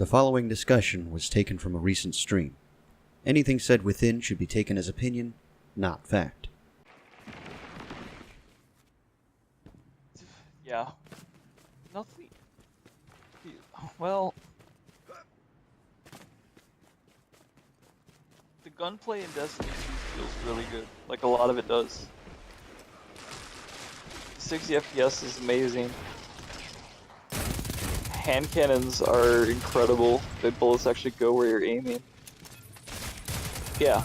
The following discussion was taken from a recent stream. Anything said within should be taken as opinion, not fact. Yeah. Nothing. Well, the gunplay in Destiny 2 feels really good. Like, a lot of it does. 60 FPS is amazing. Hand cannons are incredible. The bullets actually go where you're aiming. Yeah,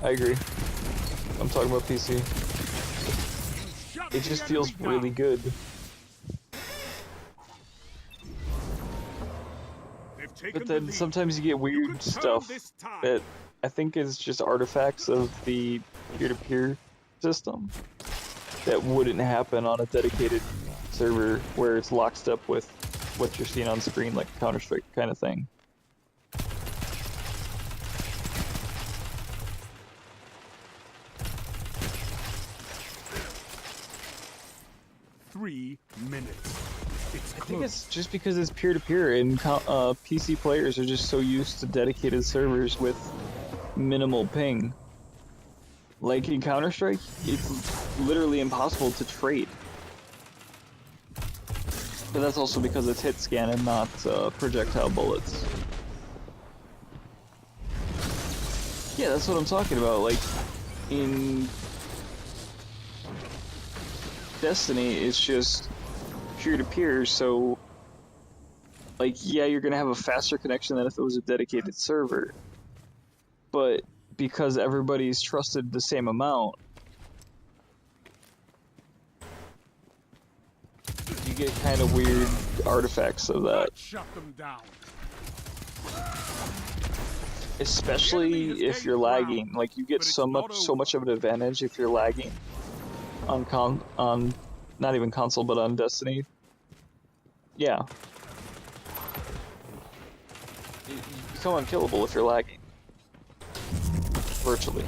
I agree. I'm talking about PC. It just feels really good. But then sometimes you get weird stuff that I think is just artifacts of the peer-to-peer system that wouldn't happen on a dedicated server where it's lockstep with what you're seeing on screen, like a Counter-Strike kind of thing. Three minutes. I think it's just because it's peer-to-peer and PC players are just so used to dedicated servers with minimal ping. Like in Counter-Strike, it's literally impossible to trade. But that's also because it's hit scan and not projectile bullets. Yeah, that's what I'm talking about. Like, in Destiny, it's just peer-to-peer, so like, yeah, you're gonna have a faster connection than if it was a dedicated server, but because everybody's trusted the same amount, you get kind of weird artifacts of that. Shut them down. Especially if you're lagging. Like, you get so much of an advantage if you're lagging on not even console, but on Destiny. Yeah. You become unkillable if you're lagging. Virtually.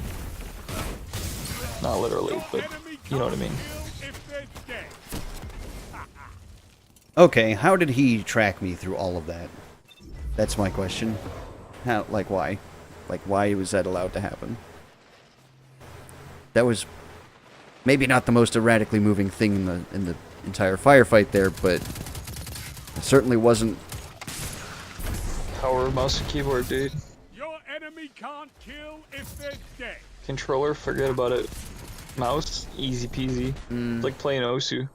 Not literally, but you know what I mean. Okay, how did he track me through all of that? That's my question. How, like, why? Like, why was that allowed to happen? That was maybe not the most erratically moving thing in the entire firefight there, but it certainly wasn't. Power of mouse and keyboard, dude. Your enemy can't kill if they're dead. Controller, forget about it. Mouse, easy peasy. It's like playing Osu.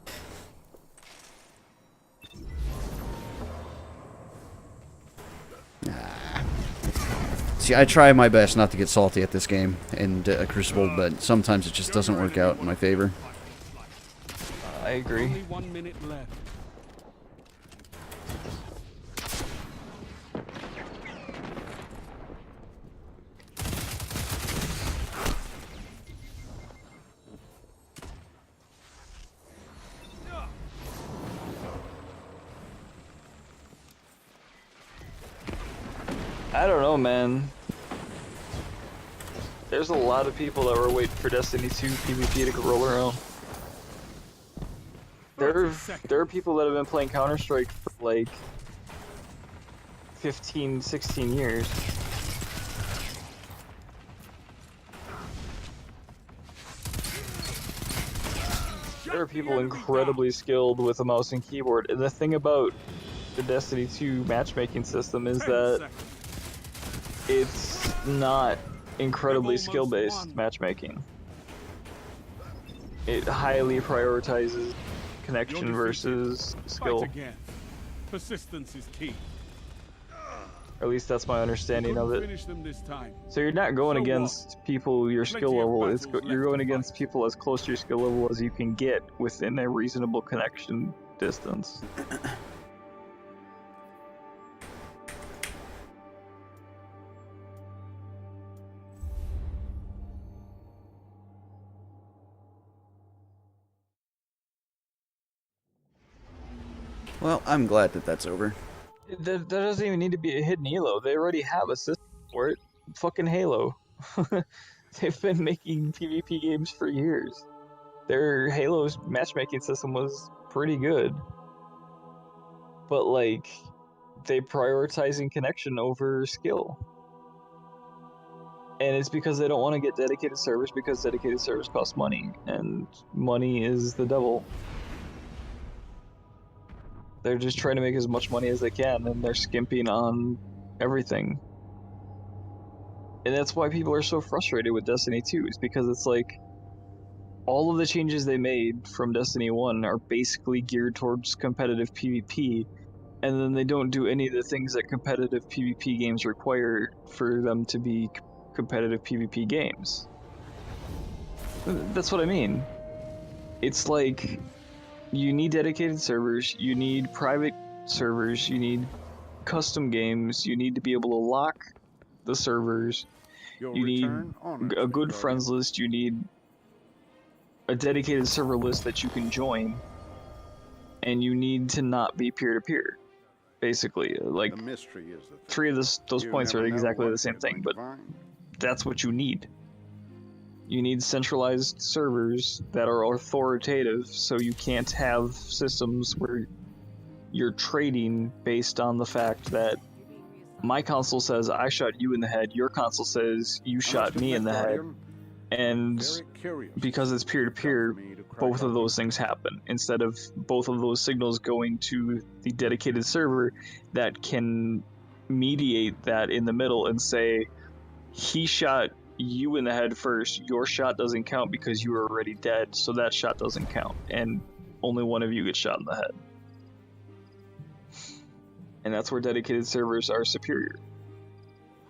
See, I try my best not to get salty at this game in Crucible, but sometimes it just doesn't work out in my favor. I agree. Only 1 minute left. I don't know, man. There's a lot of people that were waiting for Destiny 2 PvP to roll around. There are people that have been playing Counter-Strike for like 15, 16 years. There are people incredibly skilled with a mouse and keyboard, and the thing about the Destiny 2 matchmaking system is that it's not incredibly skill-based matchmaking. It highly prioritizes connection versus skill. Persistence is key. Or at least that's my understanding of it. Finish them this time. So you're not going against people your skill level, you're going against people as close to your skill level as you can get within a reasonable connection distance. Well, I'm glad that that's over. There doesn't even need to be a hidden elo. They already have a system for it. Fucking Halo. They've been making PvP games for years. Their Halo's matchmaking system was pretty good. But, like, they prioritizing connection over skill. And it's because they don't want to get dedicated servers, because dedicated servers cost money, and money is the devil. They're just trying to make as much money as they can, and they're skimping on everything. And that's why people are so frustrated with Destiny 2, is because it's like, all of the changes they made from Destiny 1 are basically geared towards competitive PvP, and then they don't do any of the things that competitive PvP games require for them to be competitive PvP games. That's what I mean. It's like, you need dedicated servers, you need private servers, you need custom games, you need to be able to lock the servers, you need a good friends list, you need a dedicated server list that you can join, and you need to not be peer-to-peer. Basically, like, three of those points are exactly the same thing, but that's what you need. You need centralized servers that are authoritative, so you can't have systems where you're trading based on the fact that my console says I shot you in the head, your console says you shot me in the head, and because it's peer-to-peer, both of those things happen, instead of both of those signals going to the dedicated server that can mediate that in the middle and say, he shot you in the head first, your shot doesn't count because you were already dead, so that shot doesn't count, and only one of you gets shot in the head. And that's where dedicated servers are superior.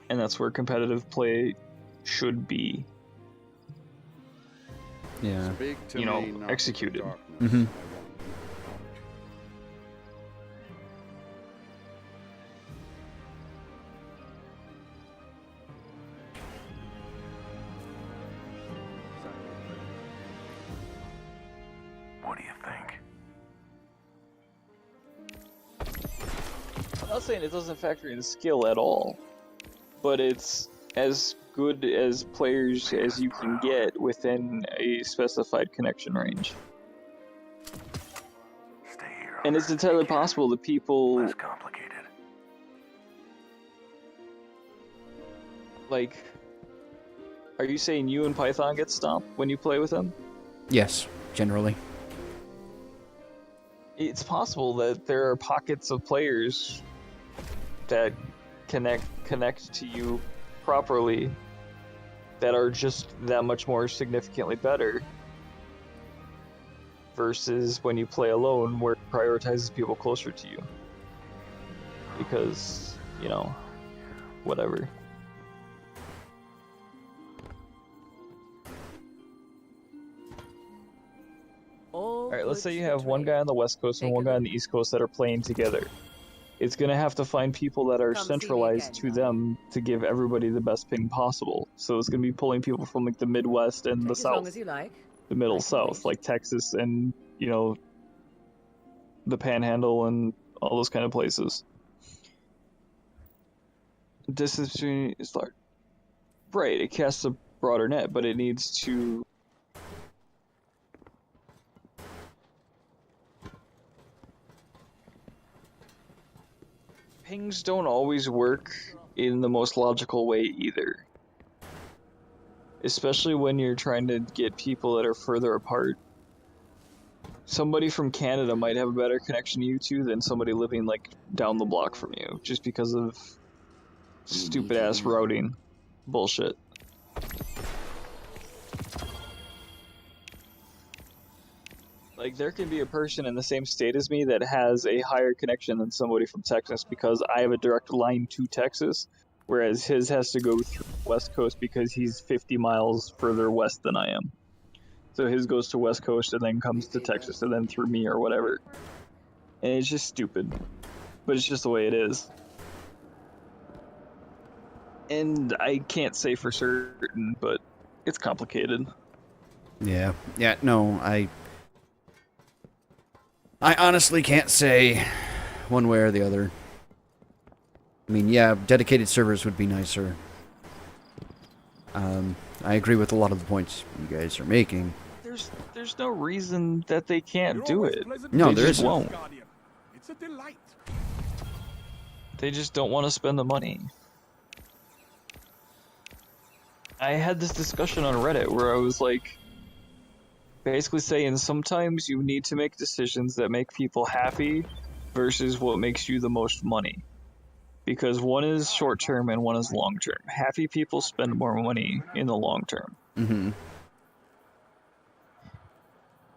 And that's where competitive play should be, you know, executed. Mm-hmm. What do you think? I'm not saying it doesn't factor in skill at all, but it's as good as players as you can get within a specified connection range. Stay here. And it's entirely possible that people, Less complicated. like, are you saying you and Python get stomped when you play with them? Yes, generally. It's possible that there are pockets of players that connect to you properly that are just that much more significantly better, versus when you play alone, where it prioritizes people closer to you. Because, you know, whatever. Alright, let's say you have one guy on the West Coast and one guy on the East Coast that are playing together. It's gonna have to find people that are centralized to them to give everybody the best ping possible. So it's gonna be pulling people from like the Midwest and the South, the Middle South, like Texas and, you know, the Panhandle and all those kind of places. Distance between is large. Right, it casts a broader net, but it needs to. Pings don't always work in the most logical way either. Especially when you're trying to get people that are further apart. Somebody from Canada might have a better connection to you two than somebody living like down the block from you, just because of stupid ass routing bullshit. Like, there can be a person in the same state as me that has a higher connection than somebody from Texas because I have a direct line to Texas, whereas his has to go through the West Coast because he's 50 miles further west than I am. So his goes to West Coast and then comes to Texas and then through me or whatever. And it's just stupid. But it's just the way it is. And I can't say for certain, but it's complicated. Yeah. Yeah, no, I honestly can't say one way or the other. I mean, yeah, dedicated servers would be nicer. I agree with a lot of the points you guys are making. There's no reason that they can't do it. No, they there just isn't. won't. It's a delight. They just don't want to spend the money. I had this discussion on Reddit where I was like, basically saying sometimes you need to make decisions that make people happy versus what makes you the most money. Because one is short term and one is long term. Happy people spend more money in the long term. Mm-hmm.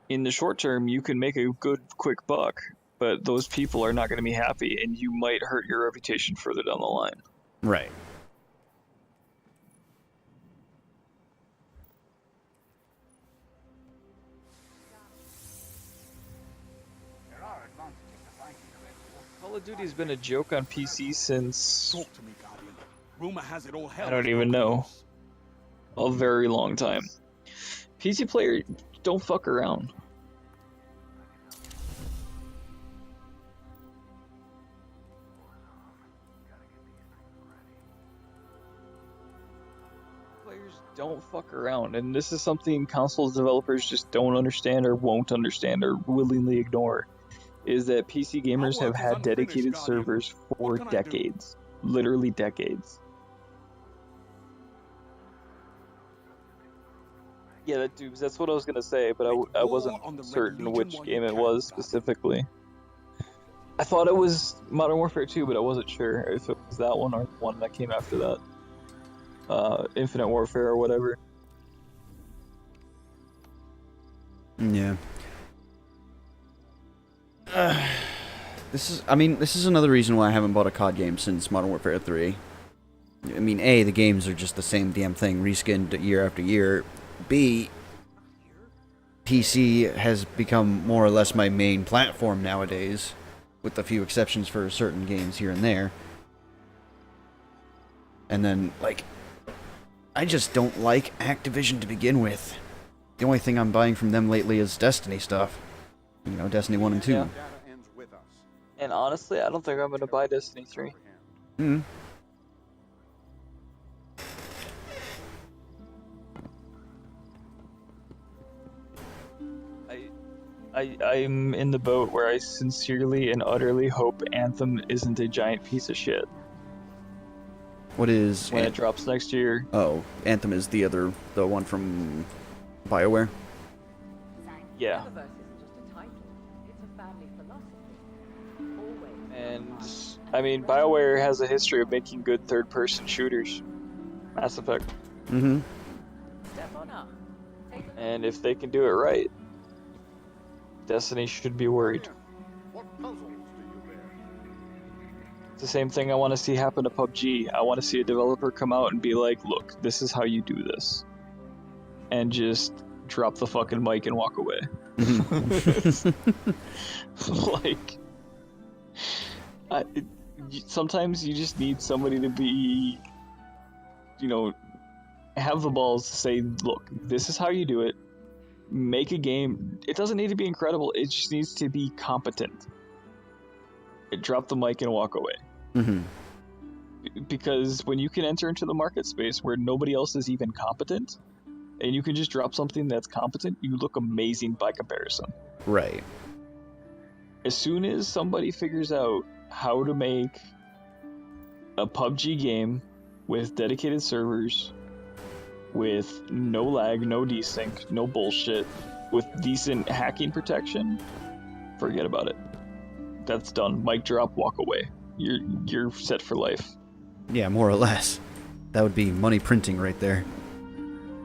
In the short term, you can make a good, quick buck, but those people are not going to be happy, and you might hurt your reputation further down the line. Right. Call of Duty's been a joke on PC since Talk to me, Guardian. Rumor has it all hell I don't is even broken know. loose. A very long time. PC players don't fuck around. Players don't fuck around, and this is something console developers just don't understand or won't understand or willingly ignore. Is that PC gamers Our have work is had unfinished, dedicated Guardian. servers for What can I do? decades. Literally decades. Yeah, that's what I was gonna say, but I War wasn't on the Red certain Legion which while game you it can, was Guardian. specifically. I thought it was Modern Warfare 2, but I wasn't sure if it was that one or the one that came after that. Infinite Warfare or whatever. Yeah. This is another reason why I haven't bought a COD game since Modern Warfare 3. I mean, A, the games are just the same damn thing, reskinned year after year. B, PC has become more or less my main platform nowadays, with a few exceptions for certain games here and there. And then, like, I just don't like Activision to begin with. The only thing I'm buying from them lately is Destiny stuff. You know, Destiny 1 and 2. Yeah. And honestly, I don't think I'm gonna buy Destiny 3. Hmm. I'm in the boat where I sincerely and utterly hope Anthem isn't a giant piece of shit What is... when it drops next year. Oh, Anthem is the one from BioWare? Yeah. Universe isn't just a title, it's a family philosophy. Always. And I mean, BioWare has a history of making good third-person shooters. Mass Effect. Mm-hmm. Step on up. Take a And if they can do it right, Destiny should be worried. It's the same thing I want to see happen to PUBG. I want to see a developer come out and be like, look, this is how you do this. And just drop the fucking mic and walk away. Like, sometimes you just need somebody to be, you know, have the balls to say, look, this is how you do it. Make a game. It doesn't need to be incredible. It just needs to be competent. Drop the mic and walk away. Mm-hmm. Because when you can enter into the market space where nobody else is even competent, and you can just drop something that's competent, you look amazing by comparison. Right. As soon as somebody figures out how to make a PUBG game with dedicated servers, with no lag, no desync, no bullshit, with decent hacking protection, forget about it. That's done. Mic drop, walk away. You're set for life. Yeah, more or less. That would be money printing right there.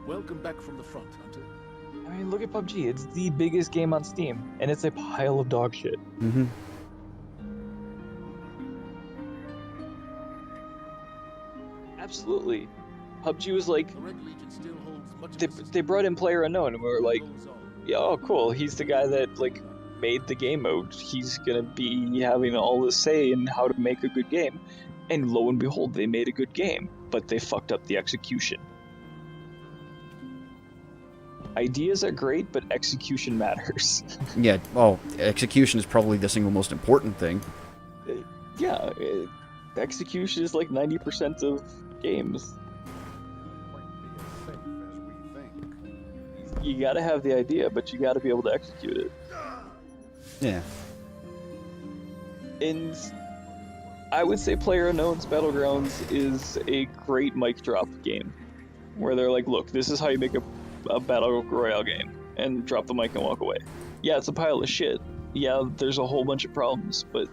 Welcome back from the front, Hunter. I mean, look at PUBG. It's the biggest game on Steam, and it's a pile of dog shit. Mm-hmm. Absolutely. PUBG was like, The Red Legion still holds much they brought in Player Unknown, and we were like, yeah, oh, cool. He's the guy that, like, made the game mode. He's gonna be having all the say in how to make a good game. And lo and behold, they made a good game, but they fucked up the execution. Ideas are great, but execution matters. Yeah, well, execution is probably the single most important thing. Yeah, execution is like 90% of games. You gotta have the idea, but you gotta be able to execute it. Yeah. And I would say PlayerUnknown's Battlegrounds is a great mic drop game, where they're like, look, this is how you make a battle royale game, and drop the mic and walk away. Yeah, it's a pile of shit. Yeah, there's a whole bunch of problems, but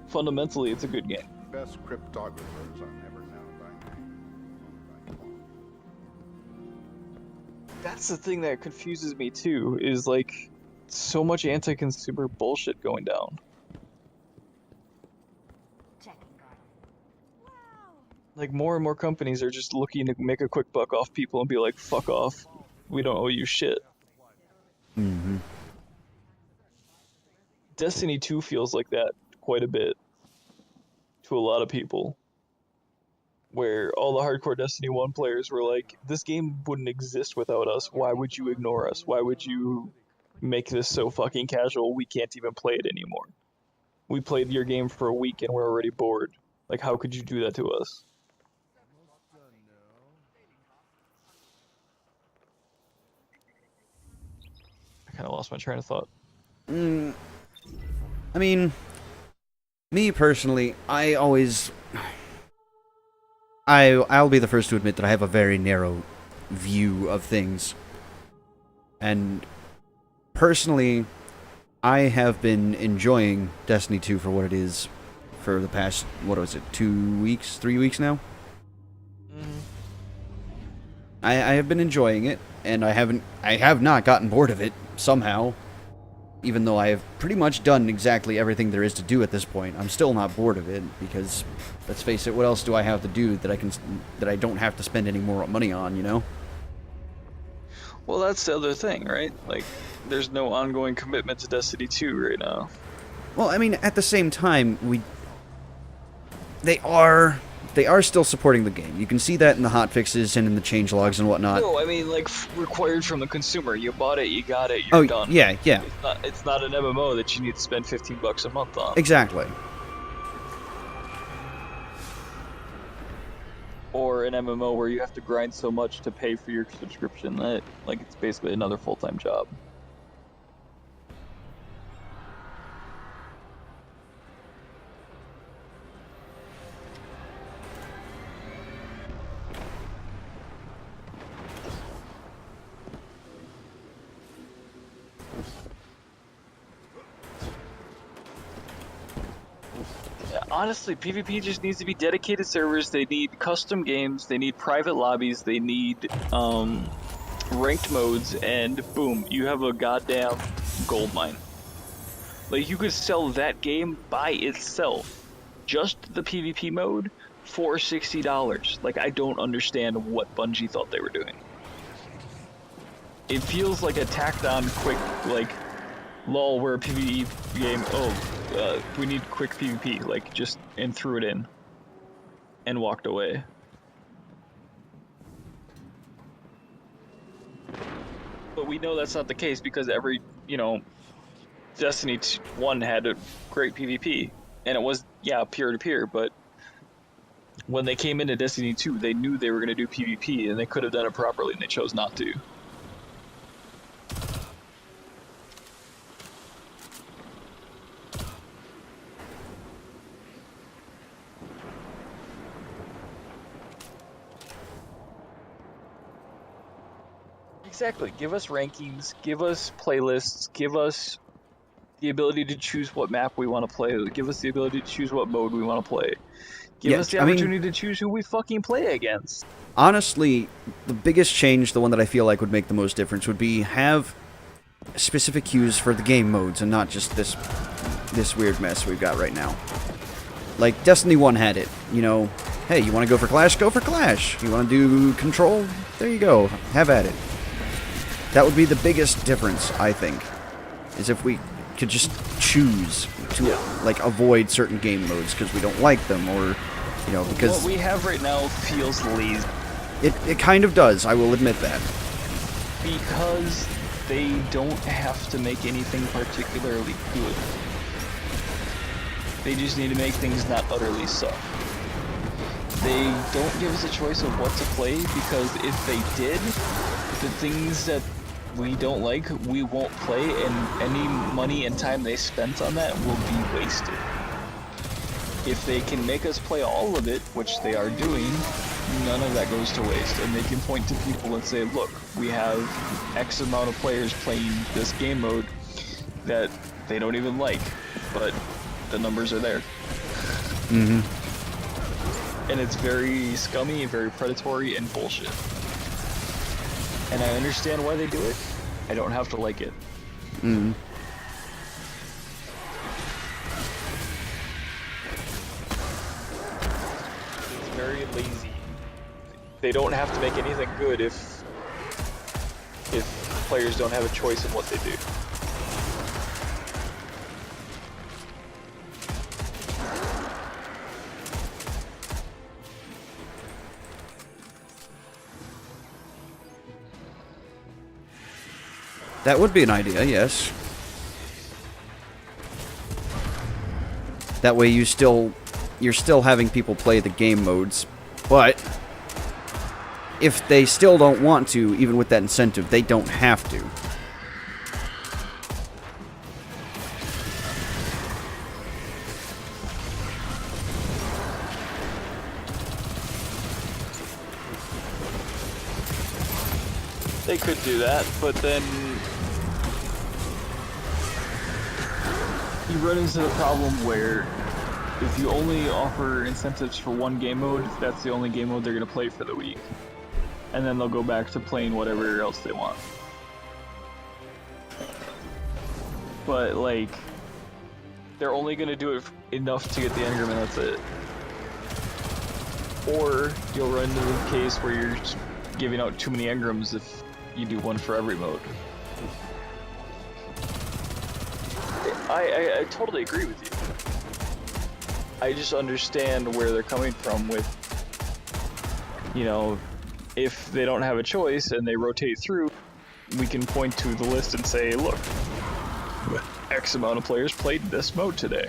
fundamentally, it's a good game. Best cryptographers are never known. That's the thing that confuses me too, is like so much anti-consumer bullshit going down. Like more and more companies are just looking to make a quick buck off people and be like, fuck off, we don't owe you shit. Mm-hmm. Destiny 2 feels like that quite a bit to a lot of people, where all the hardcore Destiny 1 players were like, this game wouldn't exist without us, why would you ignore us, why would you make this so fucking casual we can't even play it anymore? We played your game for a week and we're already bored. Like, how could you do that to us? I kind of lost my train of thought. I mean, me personally, I'll be the first to admit that I have a very narrow view of things. And personally, I have been enjoying Destiny 2 for what it is for the past, 2 weeks, 3 weeks now? I have been enjoying it, and I have not gotten bored of it, somehow. Even though I have pretty much done exactly everything there is to do at this point, I'm still not bored of it, because, let's face it, what else do I have to do that I don't have to spend any more money on, you know? Well, that's the other thing, right? Like, there's no ongoing commitment to Destiny 2 right now. Well, I mean, at the same time, they are still supporting the game. You can see that in the hotfixes and in the changelogs and whatnot. No, I mean, like, required from the consumer. You bought it, you got it, you're done. Yeah. It's not an MMO that you need to spend $15 a month on. Exactly. Or an MMO where you have to grind so much to pay for your subscription that, like, it's basically another full-time job. Honestly, PvP just needs to be dedicated servers. They need custom games, they need private lobbies, they need ranked modes, and boom, you have a goddamn gold mine. Like, you could sell that game by itself, just the PvP mode, for $60. Like, I don't understand what Bungie thought they were doing. It feels like a tacked on quick, like, lol, we're a PvE game, we need quick PvP, like, just, and threw it in, and walked away. But we know that's not the case, because every, Destiny 1 had a great PvP, and it was, yeah, peer-to-peer, but when they came into Destiny 2, they knew they were going to do PvP, and they could have done it properly, and they chose not to. Exactly. Give us rankings, give us playlists, give us the ability to choose what map we want to play, give us the ability to choose what mode we want to play. Give us the opportunity to choose who we fucking play against. Honestly, the biggest change, the one that I feel like would make the most difference, would be have specific cues for the game modes and not just this weird mess we've got right now. Like, Destiny 1 had it, hey, you want to go for Clash? Go for Clash. You want to do Control? There you go. Have at it. That would be the biggest difference, I think, is if we could just choose to, avoid certain game modes because we don't like them, or, because... What we have right now feels lazy. It kind of does, I will admit that. Because they don't have to make anything particularly good. They just need to make things not utterly suck. They don't give us a choice of what to play, because if they did, the things that we don't like, we won't play, and any money and time they spent on that will be wasted. if they can make us play all of it, which they are doing, none of that goes to waste. And they can point to people and say, look, we have X amount of players playing this game mode that they don't even like, but the numbers are there. Mm-hmm. And it's very scummy, very predatory, and bullshit. And I understand why they do it. I don't have to like it. Mm-hmm. It's very lazy. They don't have to make anything good if players don't have a choice in what they do. That would be an idea, yes. That way you're still having people play the game modes, but if they still don't want to, even with that incentive, they don't have to. They could do that, but then you run into the problem where if you only offer incentives for one game mode, that's the only game mode they're going to play for the week. And then they'll go back to playing whatever else they want. But, like, they're only going to do it enough to get the engram and that's it. Or you'll run into the case where you're giving out too many engrams if you do one for every mode. I totally agree with you. I just understand where they're coming from with, you know, if they don't have a choice and they rotate through, we can point to the list and say, look, X amount of players played this mode today.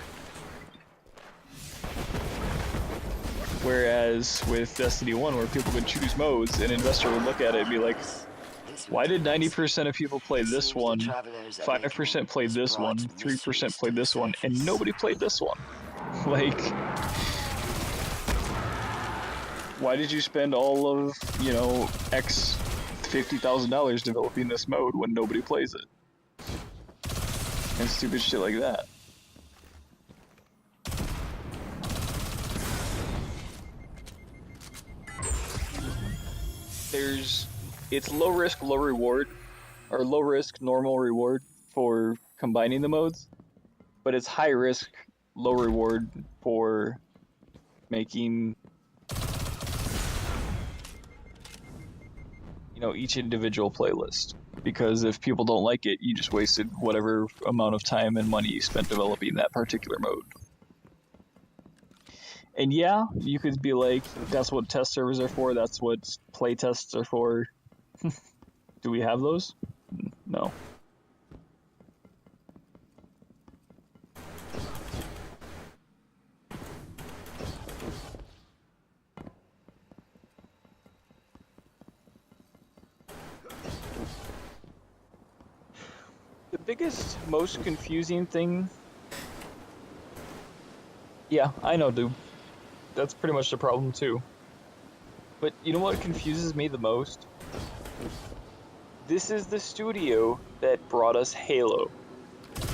Whereas with Destiny 1, where people could choose modes, an investor would look at it and be like, why did 90% of people play this one, 5% played this one, 3% played this one, and nobody played this one? Like, why did you spend all of, you know, X $50,000 developing this mode when nobody plays it? And stupid shit like that. It's low risk, low reward, or low risk, normal reward for combining the modes, but it's high risk, low reward for making, you know, each individual playlist. Because if people don't like it, you just wasted whatever amount of time and money you spent developing that particular mode. And yeah, you could be like, that's what test servers are for, that's what play tests are for. Do we have those? No. The biggest, most confusing thing... Yeah, I know, dude. That's pretty much the problem, too. But you know what confuses me the most? This is the studio that brought us Halo. This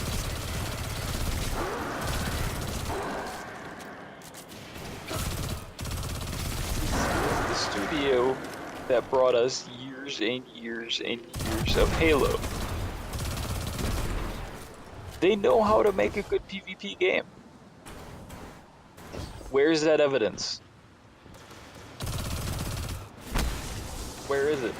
is the studio that brought us years and years and years of Halo. They know how to make a good PvP game. Where's that evidence? Where is it?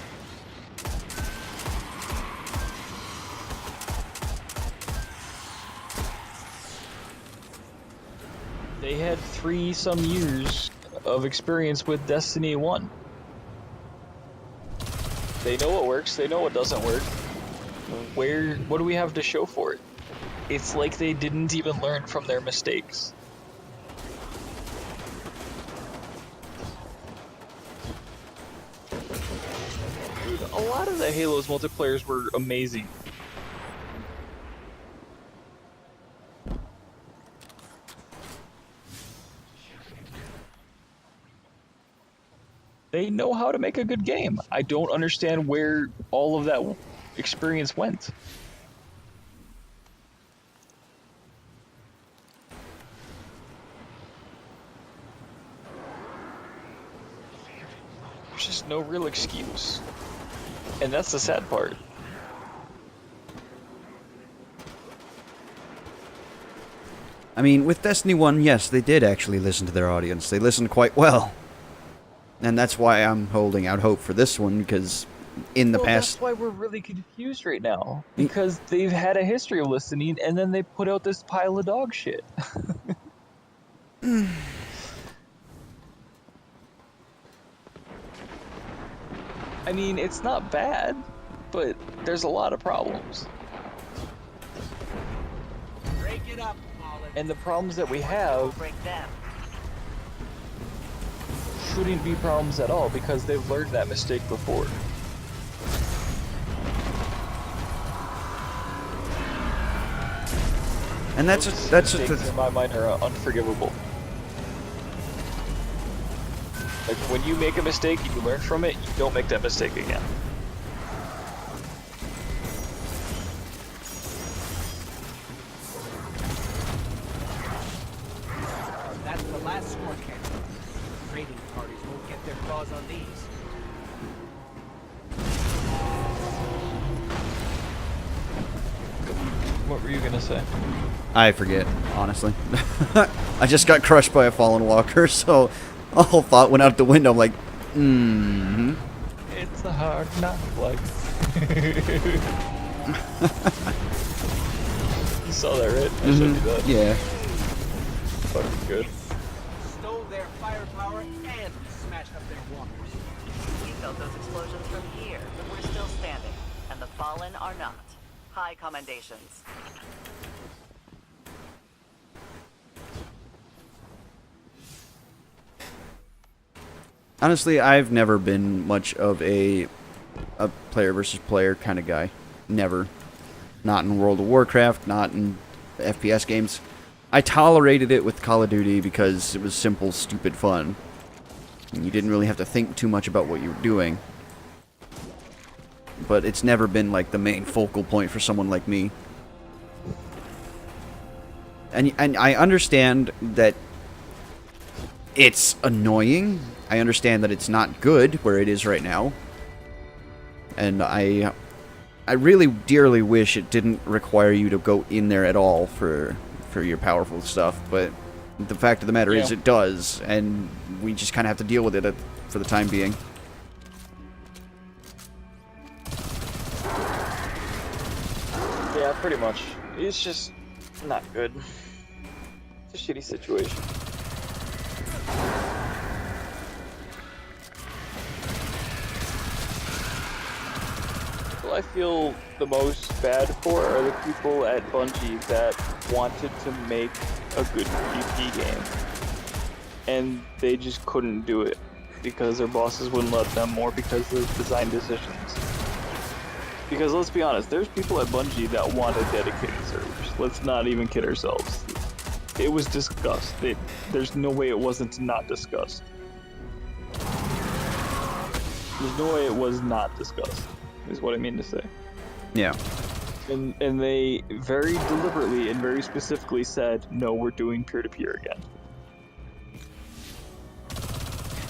They had 3-some years of experience with Destiny 1. They know what works, they know what doesn't work. What do we have to show for it? It's like they didn't even learn from their mistakes. Dude, a lot of the Halo's multiplayers were amazing. They know how to make a good game. I don't understand where all of that experience went. There's just no real excuse. And that's the sad part. I mean, with Destiny 1, yes, they did actually listen to their audience. They listened quite well. And that's why I'm holding out hope for this one, because in the past... That's why we're really confused right now. Because they've had a history of listening, and then they put out this pile of dog shit. I mean, it's not bad, but there's a lot of problems. Break it up, Colin. And the problems that we have Break them. shouldn't be problems at all because they've learned that mistake before. And that's Mistakes in my mind are unforgivable. Like when you make a mistake and you learn from it, you don't make that mistake again. That's the last score count. Trading parties won't get their claws on these. What were you gonna say? I forget, honestly. I just got crushed by a fallen walker, so all thought went out the window. I'm like, It's a hard knock life. You saw that, right? I showed you that. Yeah. Fucking good. Stole their firepower and smashed up their walkers. We felt those explosions from here, but we're still standing, and the fallen are not. High commendations. Honestly, I've never been much of a player versus player kind of guy. Never. Not in World of Warcraft, not in FPS games. I tolerated it with Call of Duty because it was simple, stupid fun. And you didn't really have to think too much about what you were doing. But it's never been like the main focal point for someone like me. And I understand that it's annoying. I understand that it's not good where it is right now. And I really dearly wish it didn't require you to go in there at all for your powerful stuff, but the fact of the matter is it does, and we just kind of have to deal with it for the time being. Yeah, pretty much. It's just not good. It's a shitty situation. People I feel the most bad for are the people at Bungie that wanted to make a good PvP game. And they just couldn't do it because their bosses wouldn't let them, or because of design decisions. Because let's be honest, there's people at Bungie that wanted dedicated servers. Let's not even kid ourselves. It was discussed. There's no way it wasn't not discussed. There's no way it was not discussed, is what I mean to say. Yeah. And they very deliberately and very specifically said, no, we're doing peer-to-peer again.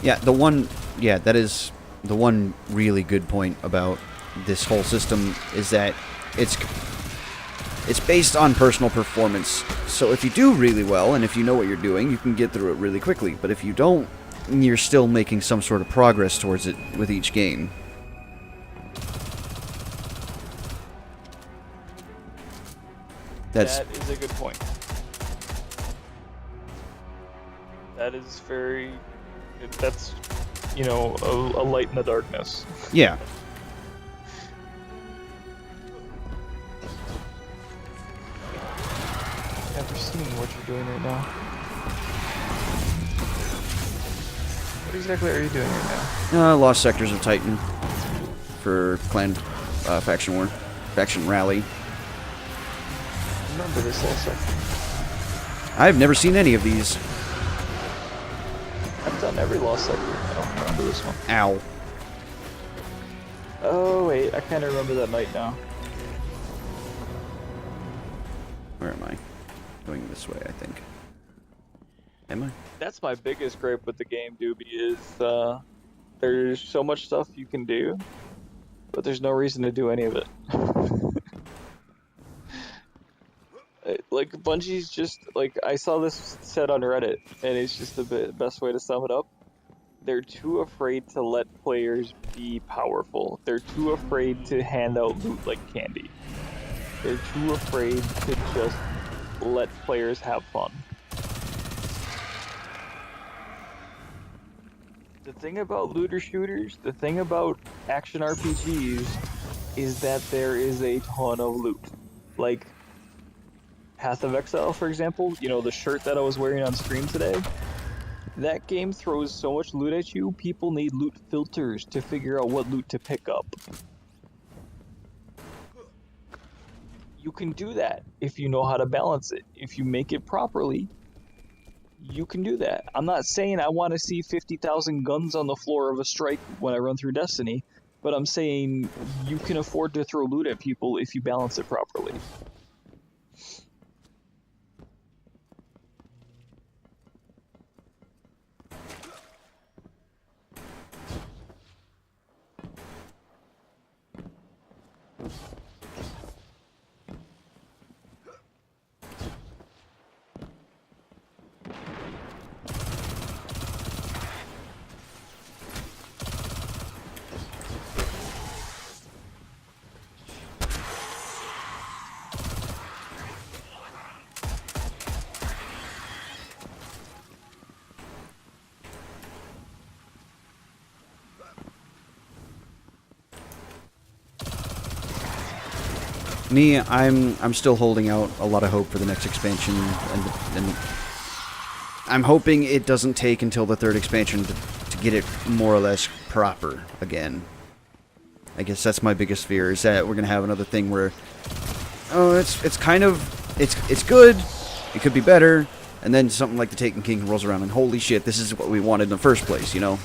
Yeah, that is the one really good point about this whole system is that it's based on personal performance. So if you do really well and if you know what you're doing, you can get through it really quickly. But if you don't, you're still making some sort of progress towards it with each game. That is a good point. That is very... That's, you know, a light in the darkness. Yeah. Never seen what you're doing right now. What exactly are you doing right now? Lost sectors of Titan for clan faction war, faction rally. Remember this also. I've never seen any of these. I've done every lost sector. I don't remember this one. Ow. Oh wait, I kind of remember that night now. Where am I? Going this way, I think. Am I? That's my biggest gripe with the game, Doobie, is there's so much stuff you can do, but there's no reason to do any of it. Like, Bungie's just, like, I saw this said on Reddit, and it's just the best way to sum it up. They're too afraid to let players be powerful. They're too afraid to hand out loot like candy. They're too afraid to just let players have fun. The thing about looter shooters, the thing about action RPGs, is that there is a ton of loot. Like, Path of Exile, for example, you know, the shirt that I was wearing on stream today, that game throws so much loot at you, people need loot filters to figure out what loot to pick up. You can do that if you know how to balance it. If you make it properly, you can do that. I'm not saying I want to see 50,000 guns on the floor of a strike when I run through Destiny, but I'm saying you can afford to throw loot at people if you balance it properly. Me, I'm still holding out a lot of hope for the next expansion, and I'm hoping it doesn't take until the third expansion to get it more or less proper again. I guess that's my biggest fear, is that we're gonna have another thing where, oh, it's kind of, it's good, it could be better, and then something like the Taken King rolls around and holy shit, this is what we wanted in the first place, you know?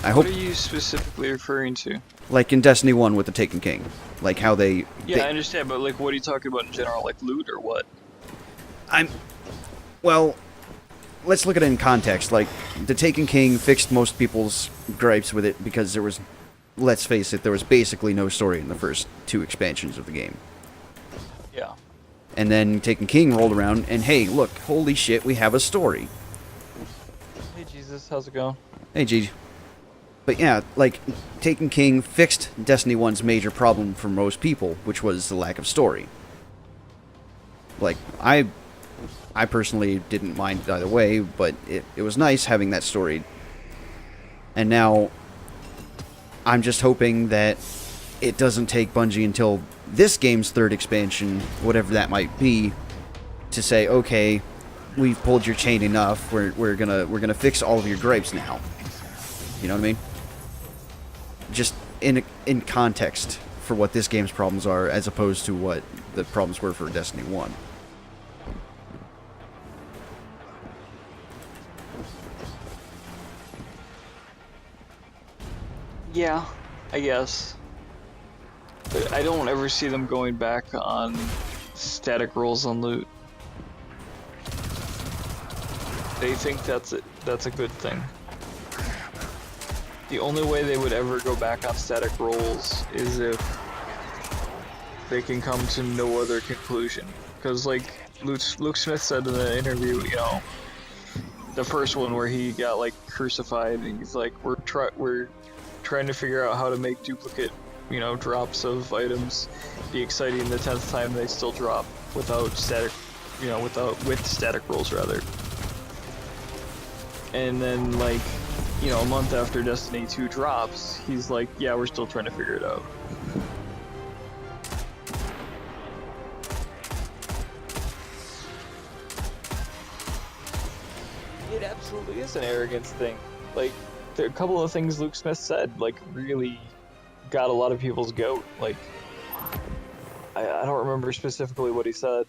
I hope. What are you specifically referring to? Like in Destiny 1 with the Taken King. Like how they... Yeah, I understand, but like, what are you talking about in general? Like loot or what? Well, let's look at it in context. Like, the Taken King fixed most people's gripes with it because there was... Let's face it, there was basically no story in the first 2 expansions of the game. Yeah. And then Taken King rolled around, and hey, look, holy shit, we have a story. Hey Jesus, how's it going? Hey, Gigi. But yeah, like, Taken King fixed Destiny 1's major problem for most people, which was the lack of story. Like, I personally didn't mind either way, but it was nice having that story. And now, I'm just hoping that it doesn't take Bungie until this game's third expansion, whatever that might be, to say, okay, we've pulled your chain enough, we're gonna fix all of your gripes now. You know what I mean? Just in context for what this game's problems are, as opposed to what the problems were for Destiny 1. Yeah, I guess. But I don't ever see them going back on static rolls on loot. They think that's a good thing. The only way they would ever go back on static rolls is if they can come to no other conclusion. Because, like Luke Smith said in the interview, you know, the first one where he got like crucified, and he's like, we're trying to figure out how to make duplicate, you know, drops of items be exciting the 10th time they still drop without static, you know, with static rolls rather. And then, like, you know, a month after Destiny 2 drops, he's like, yeah, we're still trying to figure it out. It absolutely is an arrogance thing. Like, a couple of things Luke Smith said, like, really got a lot of people's goat. Like, I don't remember specifically what he said.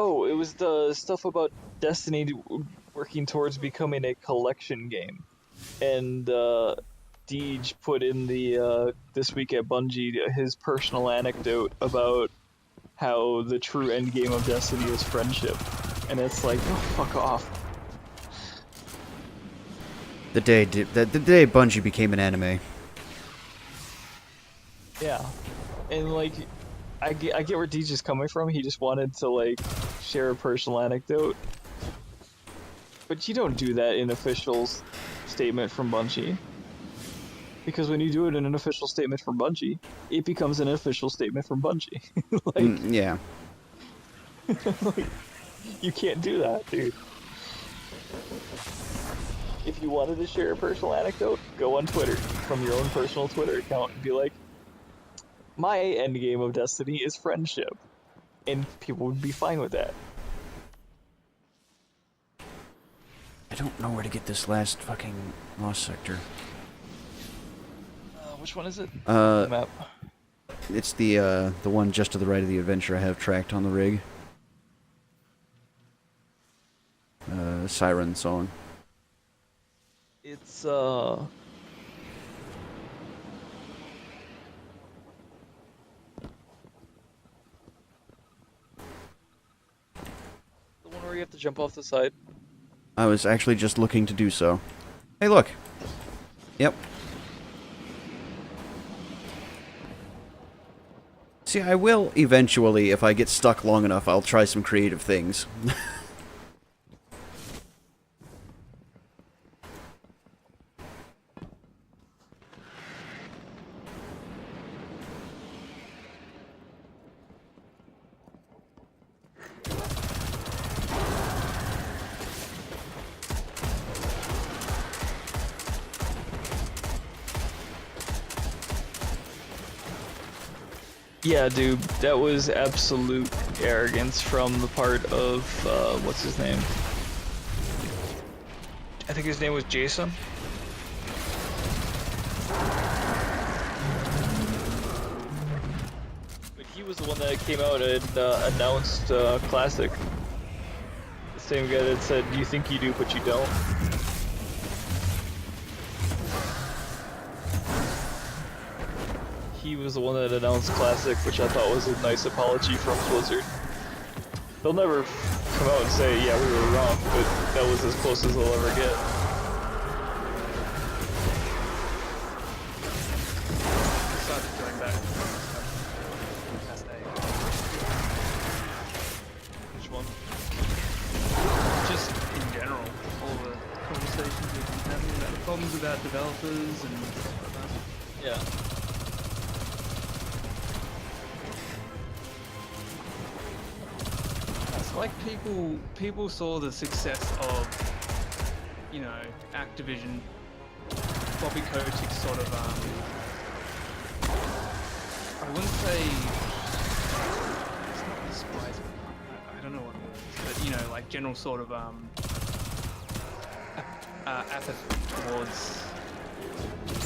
Oh, it was the stuff about Destiny working towards becoming a collection game. And Deej put in the This Week at Bungie his personal anecdote about how the true end game of Destiny is friendship. And it's like, oh, fuck off. The day Bungie became an anime. Yeah. And like, I get where Deej is coming from. He just wanted to like share a personal anecdote. But you don't do that in official statement from Bungie. Because when you do it in an official statement from Bungie, it becomes an official statement from Bungie. Like, Yeah. like, you can't do that, dude. If you wanted to share a personal anecdote, go on Twitter from your own personal Twitter account and be like, my endgame of Destiny is friendship. And people would be fine with that. I don't know where to get this last fucking lost sector. Which one is it? Map. It's the one just to the right of the adventure I have tracked on the rig. Siren song. It's the one where you have to jump off the side. I was actually just looking to do so. Hey, look. Yep. See, I will eventually, if I get stuck long enough, I'll try some creative things. Yeah, dude, that was absolute arrogance from the part of, what's his name? I think his name was Jason. But he was the one that came out and announced Classic. The same guy that said, you think you do, but you don't. He was the one that announced Classic, which I thought was a nice apology from Blizzard. They'll never come out and say, yeah, we were wrong, but that was as close as they'll ever get. Started going back. Which one? Just in general, all the conversations we've been having about the problems about developers and stuff like that. Yeah. It's like people saw the success of, you know, Activision, Bobby Kotick sort of I wouldn't say it's not despise, I don't know what it is, but you know, like general sort of apathy towards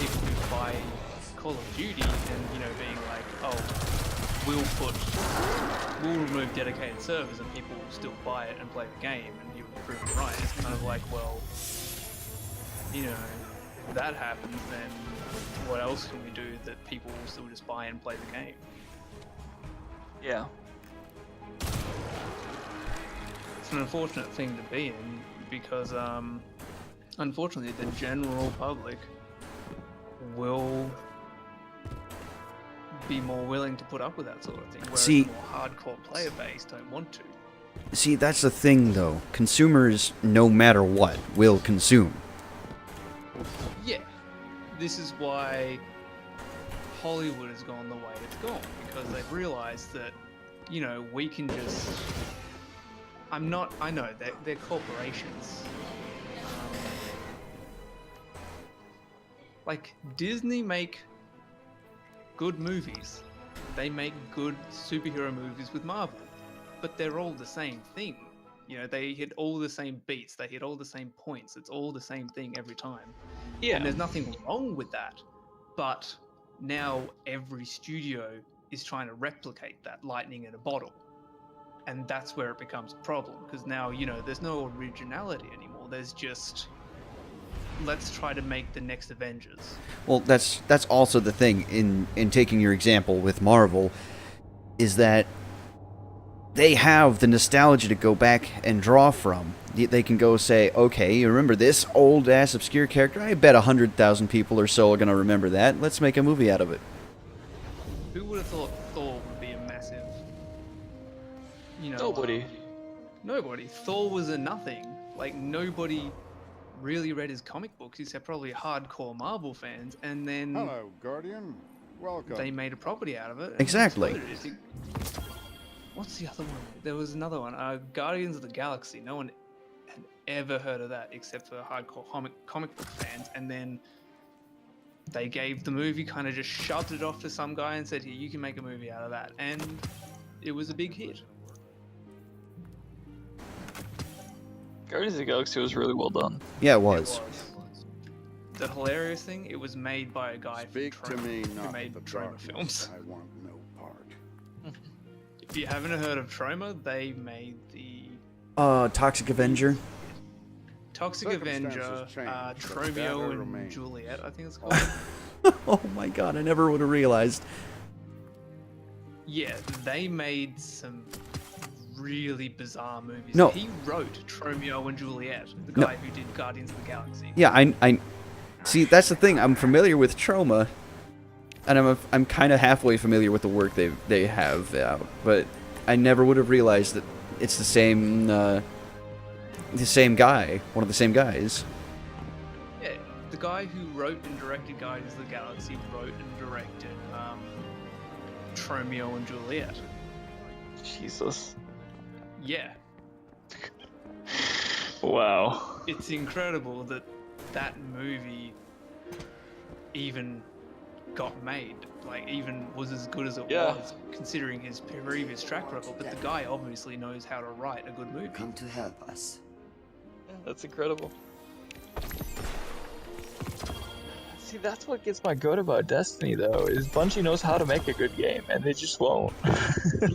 people who buy Call of Duty and, you know, being like, oh, we'll remove dedicated servers and people will still buy it and play the game, and you'll prove it right. It's kind of like, well, you know, if that happens, then what else can we do that people will still just buy and play the game? Yeah. It's an unfortunate thing to be in because, unfortunately, the general public will be more willing to put up with that sort of thing, whereas the more hardcore player base don't want to. See, that's the thing, though. Consumers, no matter what, will consume. Yeah, this is why Hollywood has gone the way it's gone, because they've realized that, you know, we can just... I know, they're corporations. Like, Disney make good movies. They make good superhero movies with Marvel, but they're all the same thing. You know, they hit all the same beats, they hit all the same points, it's all the same thing every time. Yeah. And there's nothing wrong with that, but now every studio is trying to replicate that lightning in a bottle. And that's where it becomes a problem, because now, you know, there's no originality anymore. There's just, let's try to make the next Avengers. Well, that's also the thing in taking your example with Marvel, is that they have the nostalgia to go back and draw from. They can go say, okay, you remember this old-ass obscure character? I bet 100,000 people or so are going to remember that. Let's make a movie out of it. Who would have thought Thor would be a massive, you know... Nobody. Nobody. Thor was a nothing. Like, nobody really read his comic books, except probably hardcore Marvel fans, and then Hello, Guardian. Welcome. they made a property out of it. And Exactly. exploded it. What's the other one? There was another one. Guardians of the Galaxy. No one had ever heard of that except for hardcore comic book fans. And then they gave the movie, kind of just shoved it off to some guy and said, here, you can make a movie out of that. And it was a big hit. Guardians of the Galaxy was really well done. Yeah, it was. The hilarious thing, it was made by a guy Speak from to Troma, me, who not made the Troma darkness. films. I want no part. If you haven't heard of Troma, they made the Toxic Avenger. Toxic Circumstances Avenger, change, but Tromeo data and remains. Juliet, I think it's called. Oh my god, I never would have realized. Yeah, they made some really bizarre movies. No. He wrote Tromeo and Juliet, the No. guy who did Guardians of the Galaxy. Yeah, I see. That's the thing. I'm familiar with Troma, and I'm kind of halfway familiar with the work they have out, but I never would have realized that it's the same guy, one of the same guys. Yeah, the guy who wrote and directed Guardians of the Galaxy wrote and directed Tromeo and Juliet. Jesus. Yeah, Wow. it's incredible that that movie even got made, like even was as good as it Yeah. was, considering his previous track record. But the guy obviously knows how to write a good movie. Come to help us. Yeah, that's incredible. See, that's what gets my goat about Destiny, though, is Bungie knows how to make a good game, and they just won't.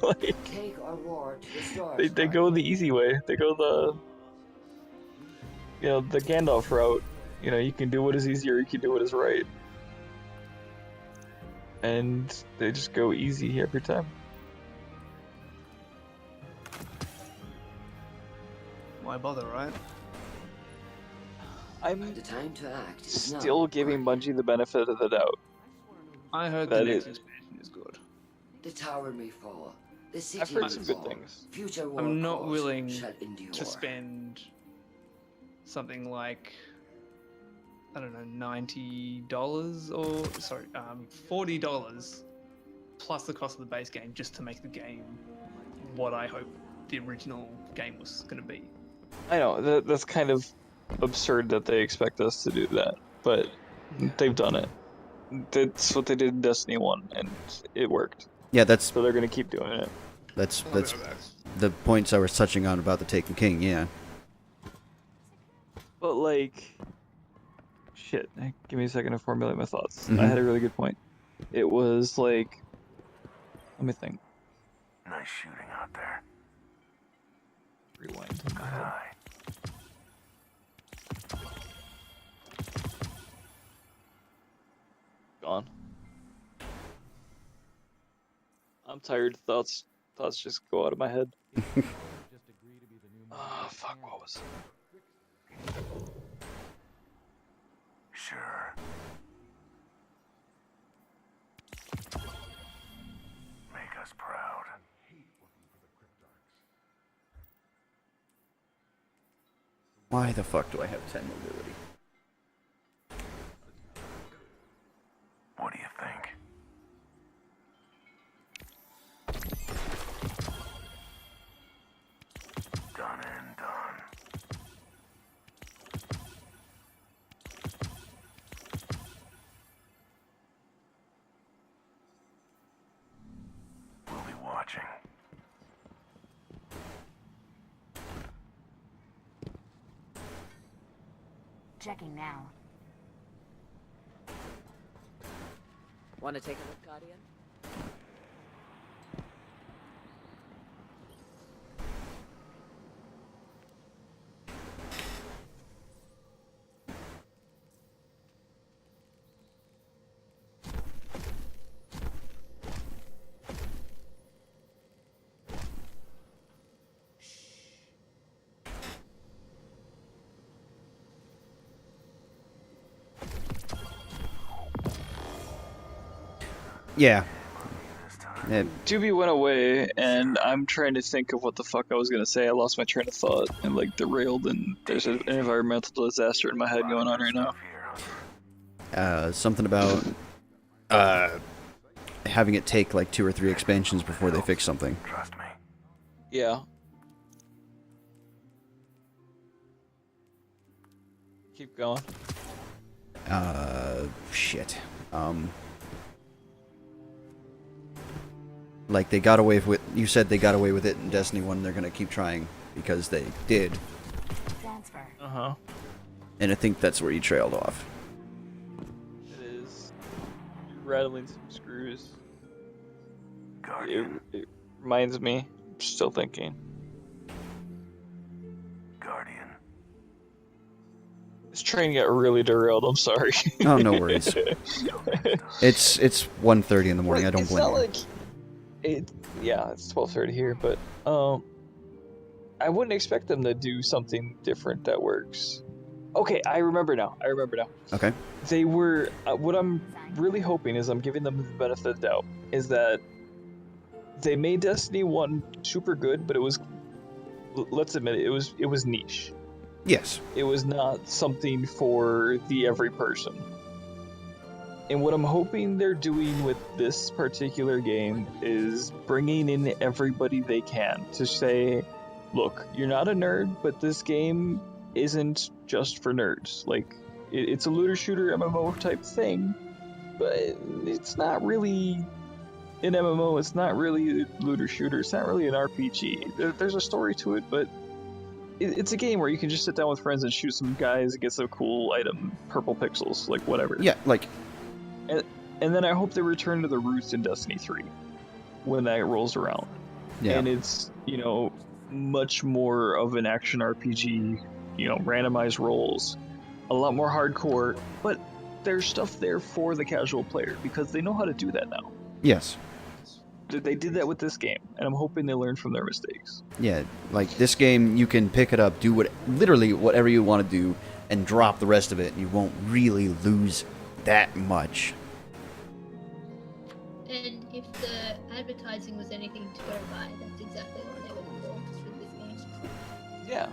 Like, Take our war to the stars. they go the easy way. They go the Gandalf route. You know, you can do what is easy or you can do what is right. And they just go easy every time. Why bother, right? I'm The time to act is now. still giving Bungie the benefit of the doubt. I heard That the next is- expansion is good. The tower may fall. The city I've heard may some good fall. things. Future war I'm not cause willing shall endure. to spend something like, I don't know, $90 or sorry, $40 plus the cost of the base game just to make the game what I hope the original game was going to be. I know, that's kind of absurd that they expect us to do that, but they've done it. That's what they did in Destiny 1, and it worked. Yeah, that's So they're gonna keep doing it. that's the points I was touching on about the Taken King. Yeah. But like, shit, give me a second to formulate my thoughts. Mhm. I had a really good point. It was like, let me think. Nice shooting out there. Rewind. Good eye. Gone. I'm tired. Thoughts just go out of my head. Ah, fuck. What was it? Sure. Make us proud. Why the fuck do I have 10 mobility? What do you think? Done and done. We'll be watching. Checking now. Want to take a look, Guardian? Yeah. It, 2B went away, and I'm trying to think of what the fuck I was gonna say. I lost my train of thought and like derailed, and there's an environmental disaster in my head going on right now. something about having it take like 2 or 3 expansions before they fix something. Trust me. Yeah. Keep going. Shit. Like they got away with. You said they got away with it in Destiny 1. They're gonna keep trying because they did. Transfer. Uh-huh. And I think that's where you trailed off. It is. You're rattling some screws. Guardian. It reminds me. I'm still thinking. Guardian. This train got really derailed. I'm sorry. Oh, no worries. It's 1:30 in the morning. I don't It's blame not you. like yeah, it's 12:30 here, but I wouldn't expect them to do something different that works. Okay, I remember now. Okay. They were what I'm really hoping is I'm giving them the benefit of the doubt is that they made Destiny 1 super good, but it was, let's admit it was niche. Yes. It was not something for the every person. And what I'm hoping they're doing with this particular game is bringing in everybody they can to say, look, you're not a nerd, but this game isn't just for nerds. Like, it's a looter shooter MMO type thing, but it's not really an MMO. It's not really a looter shooter. It's not really an RPG. There's a story to it, but it's a game where you can just sit down with friends and shoot some guys and get some cool item, purple pixels, like whatever. Yeah, like... And then I hope they return to the roots in Destiny 3 when that rolls around. Yeah. And it's, much more of an action RPG, randomized rolls, a lot more hardcore, but there's stuff there for the casual player because they know how to do that now. Yes. They did that with this game, and I'm hoping they learn from their mistakes. Yeah, like this game, you can pick it up, do literally whatever you want to do, and drop the rest of it, and you won't really lose that much. And if the advertising was anything to go by, that's exactly what they would have launched with this game. Yeah,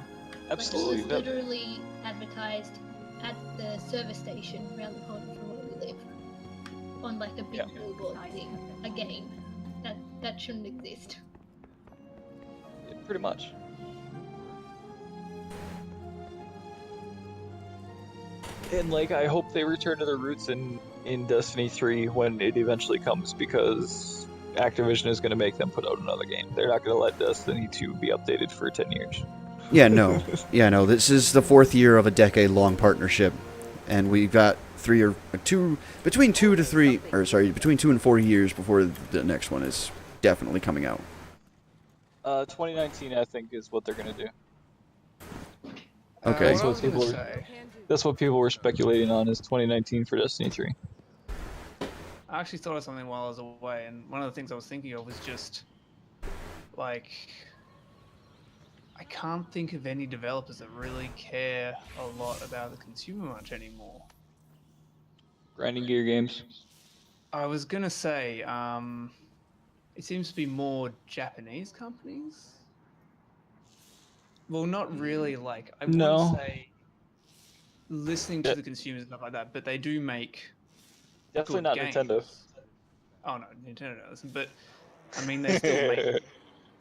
absolutely. Like, it was literally advertised at the service station around the corner from where we live, on like a big billboard thing, a game that shouldn't exist. Pretty much. And I hope they return to their roots in Destiny 3 when it eventually comes, because Activision is going to make them put out another game. They're not going to let Destiny 2 be updated for 10 years. Yeah, no. This is the 4th year of a decade-long partnership, and we've got between 2 and 4 years before the next one is definitely coming out. 2019, I think, is what they're going to do. Okay. That's what people were speculating on, is 2019 for Destiny 3. I actually thought of something while I was away, and one of the things I was thinking of was just, I can't think of any developers that really care a lot about the consumer much anymore. Grinding Gear Games. I was gonna say, it seems to be more Japanese companies. Well, not really. I wouldn't say listening to the consumers and stuff like that, but they do make definitely good not games. Nintendo. Oh no, Nintendo doesn't. But I mean, they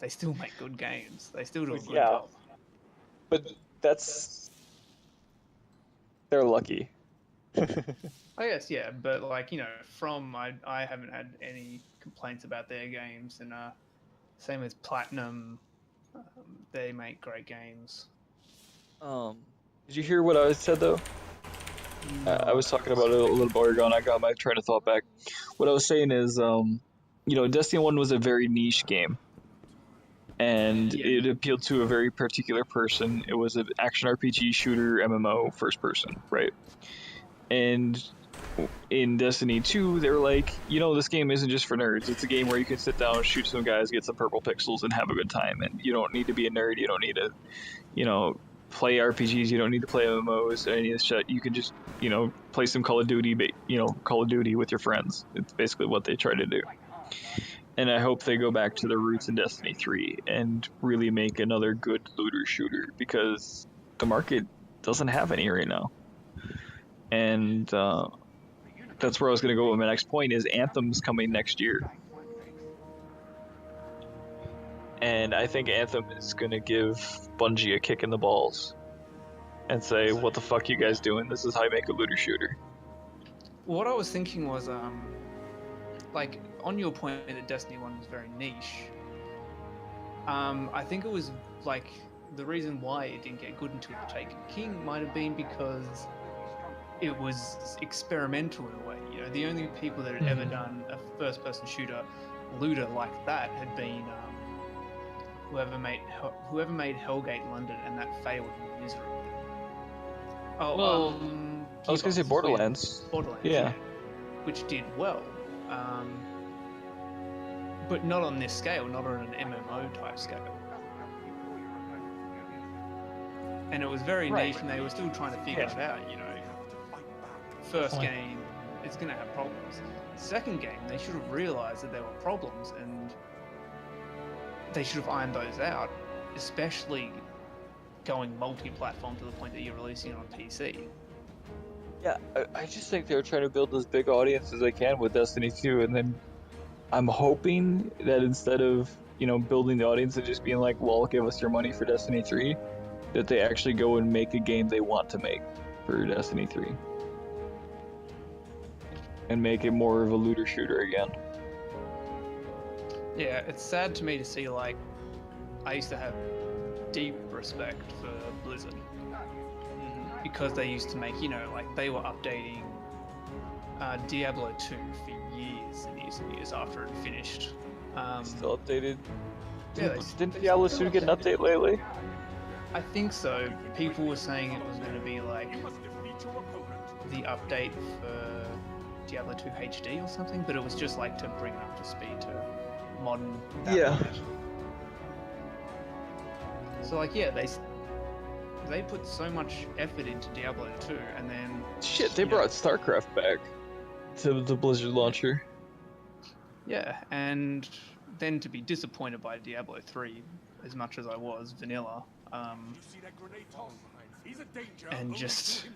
still make good games. They still do a good job. But they're lucky. I guess, yeah, but I haven't had any complaints about their games, and same as Platinum, they make great games. Did you hear what I said though? No. I was talking about it a little bit ago, and I got my train of thought back. What I was saying is, Destiny 1 was a very niche game, and it appealed to a very particular person. It was an action RPG shooter MMO first person, right? And in Destiny 2, they were like, this game isn't just for nerds. It's a game where you can sit down, shoot some guys, get some purple pixels, and have a good time. And you don't need to be a nerd. You don't need to, play RPGs. You don't need to play MMOs or any of this shit. You can just, you know, play some Call of Duty, Call of Duty with your friends. It's basically what they try to do. And I hope they go back to their roots in Destiny 3 and really make another good looter shooter, because the market doesn't have any right now. And that's where I was going to go with my next point is Anthem's coming next year. And I think Anthem is going to give Bungie a kick in the balls and say, what the fuck you guys doing? This is how you make a looter shooter. What I was thinking was, like, on your point that Destiny 1 was very niche, I think it was, like, the reason why it didn't get good until The Taken King might have been because it was experimental in a way. You know, the only people that had ever done a first-person shooter looter like that had been whoever made Hellgate London, and that failed miserably. Oh, well, I was gonna say Borderlands. Yeah, which did well, but not on this scale, not on an MMO type scale. And it was very niche, and they were still trying to figure it out. You know, first game, it's gonna have problems. Second game, they should have realized that there were problems, and they should have ironed those out, especially going multi-platform to the point that you're releasing it on PC. Yeah, I just think they're trying to build as big audience as they can with Destiny 2, and then I'm hoping that instead of, you know, building the audience and just being like, well, give us your money for Destiny 3, that they actually go and make a game they want to make for Destiny 3. And make it more of a looter shooter again. Yeah, it's sad to me to see, like, I used to have deep respect for Blizzard because they used to make, you know, like, they were updating Diablo 2 for years and years and years after it finished. Still updated? Yeah, didn't Diablo 2 get an update lately? I think so. People were saying it was going to be like the update for Diablo 2 HD or something, but it was just like to bring it up to speed to modern. Yeah. So like, yeah, they put so much effort into Diablo 2, and then shit, they brought StarCraft back to the Blizzard launcher. Yeah, and then to be disappointed by Diablo 3, as much as I was vanilla, and just,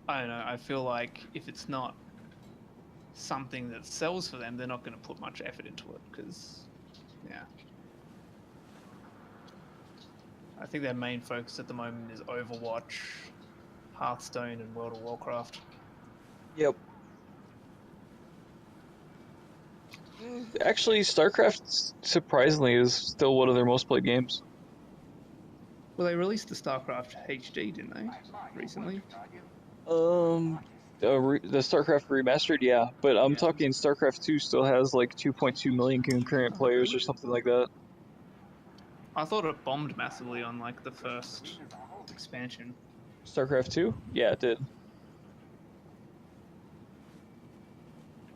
I don't know, I feel like if it's not something that sells for them, they're not going to put much effort into it, because, yeah. I think their main focus at the moment is Overwatch, Hearthstone, and World of Warcraft. Yep. Actually, StarCraft, surprisingly, is still one of their most played games. Well, they released the StarCraft HD, didn't they, recently? The StarCraft remastered, yeah, but I'm talking StarCraft 2 still has like 2.2 million concurrent players or something like that. I thought it bombed massively on like the first expansion. StarCraft 2? Yeah, it did.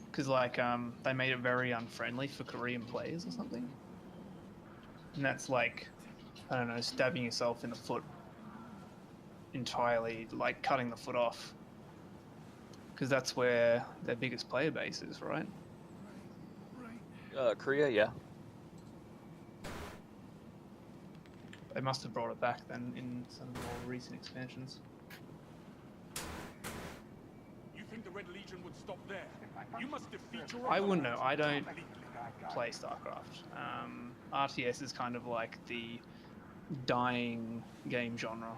Because like they made it very unfriendly for Korean players or something. And that's like, I don't know, stabbing yourself in the foot entirely, like cutting the foot off. Because that's where their biggest player base is, right? Korea, yeah. They must have brought it back then in some more recent expansions. You think the Red Legion would stop there? You must defeat your I wouldn't know. I don't play StarCraft. RTS is kind of like the dying game genre,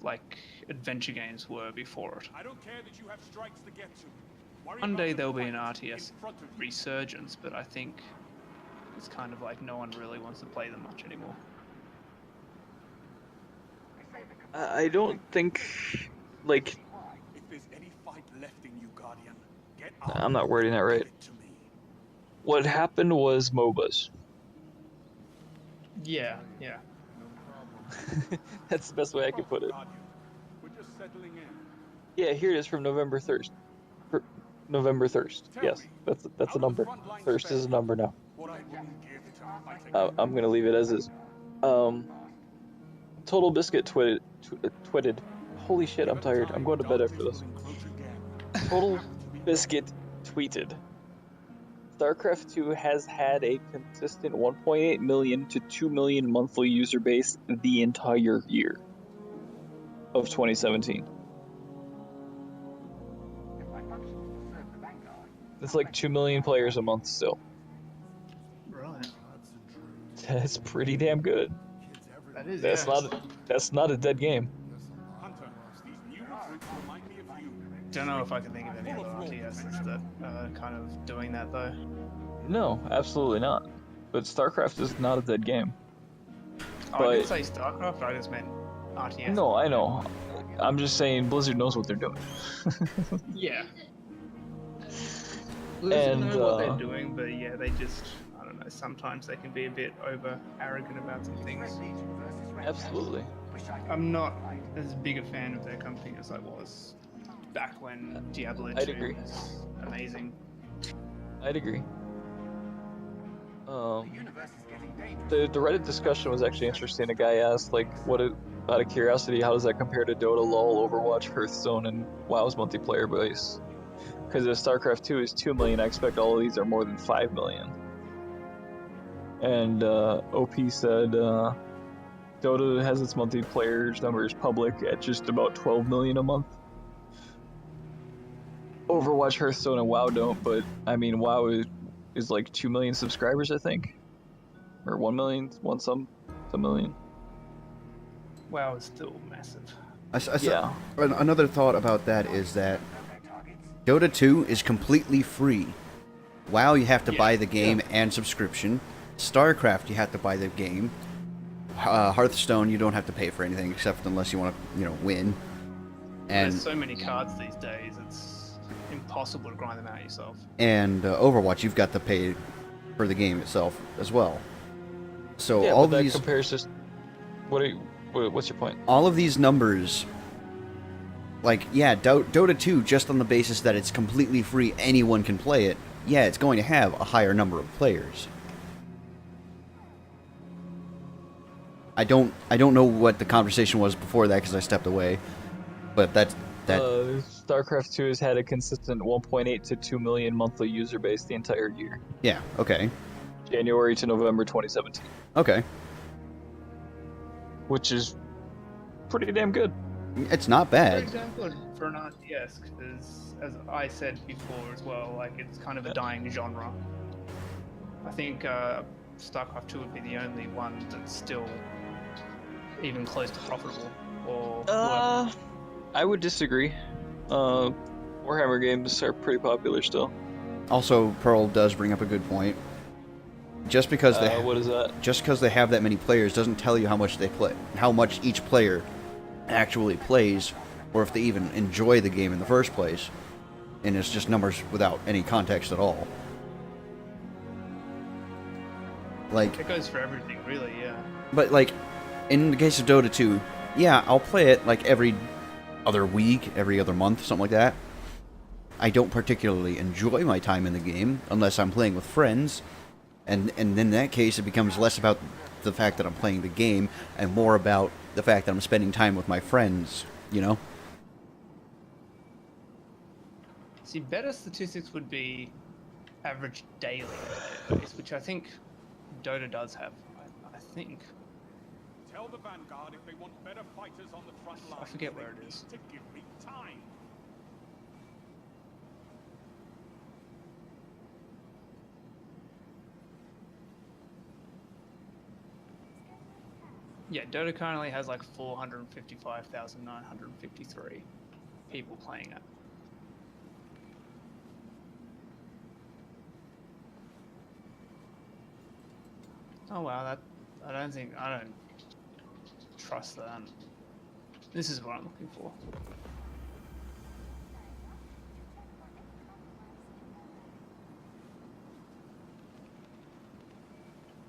like adventure games were before it. I don't care that you have strikes to get to. One day there'll be an RTS resurgence, but I think it's kind of like no one really wants to play them much anymore. I don't think, like, if there's any fight left in you, Guardian, get I'm not wording that right. What happened was MOBAs. Yeah, yeah. That's the best way I can put it. We're just settling in. Yeah, here it is from November 1st. November 1st. Yes, that's a number. Thirst is a number now. I'm gonna leave it as is. Total Biscuit tweeted. Holy shit, I'm tired. I'm going to bed after this. Total Biscuit tweeted. StarCraft 2 has had a consistent 1.8 million to 2 million monthly user base the entire year of 2017. It's like 2 million players a month still. Right. That's pretty damn good. That is. That's not a dead game. Hunter, these new recruits remind me of you. Don't know if I can think of any other RTSs that are kind of doing that though. No, absolutely not. But StarCraft is not a dead game. Oh, I didn't say StarCraft, I just meant RTS. No, I know. I'm just saying Blizzard knows what they're doing. Yeah. Blizzard And, know what they're doing, but yeah, they just, I don't know, sometimes they can be a bit over arrogant about some things. Absolutely. I'm not as big a fan of their company as I was back when Diablo 2 I'd agree. was amazing. I'd agree. The Reddit discussion was actually interesting. A guy asked, like, out of curiosity, how does that compare to Dota, LoL, Overwatch, Hearthstone, and WoW's multiplayer base? Because if StarCraft 2 is 2 million, I expect all of these are more than 5 million. And OP said Dota has its multiplayer numbers public at just about 12 million a month. Overwatch, Hearthstone, and WoW don't, but I mean, WoW is like 2 million subscribers, I think. Or 1 million, some million. WoW is still massive. Yeah. Another thought about that is that Dota 2 is completely free. WoW, you have to buy the game and subscription. StarCraft, you have to buy the game. Hearthstone, you don't have to pay for anything except unless you want to, win. And there's so many cards these days, it's impossible to grind them out yourself. And Overwatch, you've got to pay for the game itself as well. So yeah, all but these that compares just. What's your point? All of these numbers, like, yeah, Dota 2, just on the basis that it's completely free, anyone can play it, yeah, it's going to have a higher number of players. I don't know what the conversation was before that because I stepped away, but that. StarCraft 2 has had a consistent 1.8 to 2 million monthly user base the entire year. Yeah. Okay. January to November 2017. Okay. Which is pretty damn good. It's not bad. Pretty damn good for an RTS, because as I said before as well, like, it's kind of a dying genre. I think StarCraft 2 would be the only one that's still even close to profitable. Or I would disagree. Warhammer games are pretty popular still. Also, Pearl does bring up a good point. Just because they what is that? Just because they have that many players doesn't tell you how much they play, how much each player actually plays, or if they even enjoy the game in the first place. And it's just numbers without any context at all. Like, it goes for everything, really, yeah. But like, in the case of Dota 2, yeah, I'll play it like every other week, every other month, something like that. I don't particularly enjoy my time in the game unless I'm playing with friends. And in that case, it becomes less about the fact that I'm playing the game and more about the fact that I'm spending time with my friends, See, better statistics would be average daily player base, which I think Dota does have, I think. Tell the Vanguard if they want better fighters on the front line. I forget where it is. To give me time. Yeah, Dota currently has like 455,953 people playing it. Oh wow, I don't trust that. This is what I'm looking for.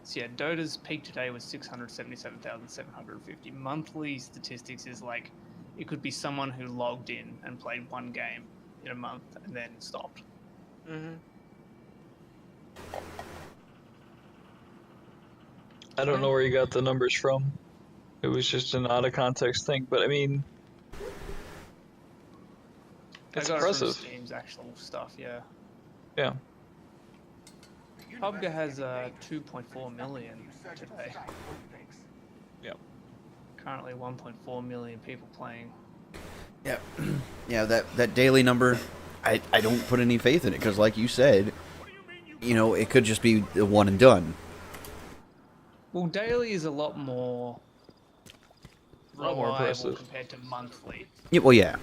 So yeah, Dota's peak today was 677,750. Monthly statistics is like, it could be someone who logged in and played one game in a month and then stopped. Mm-hmm. I don't know where you got the numbers from. It was just an out of context thing, but I mean, it's I got impressive. it from Steam's actual stuff, yeah. Yeah. PUBG has 2.4 million today. Yep. Currently 1.4 million people playing. Yeah, yeah. That daily number, I don't put any faith in it because, like you said, you know, it could just be the one and done. Well, daily is a lot more reliable impressive compared to monthly. Yeah, well, yeah.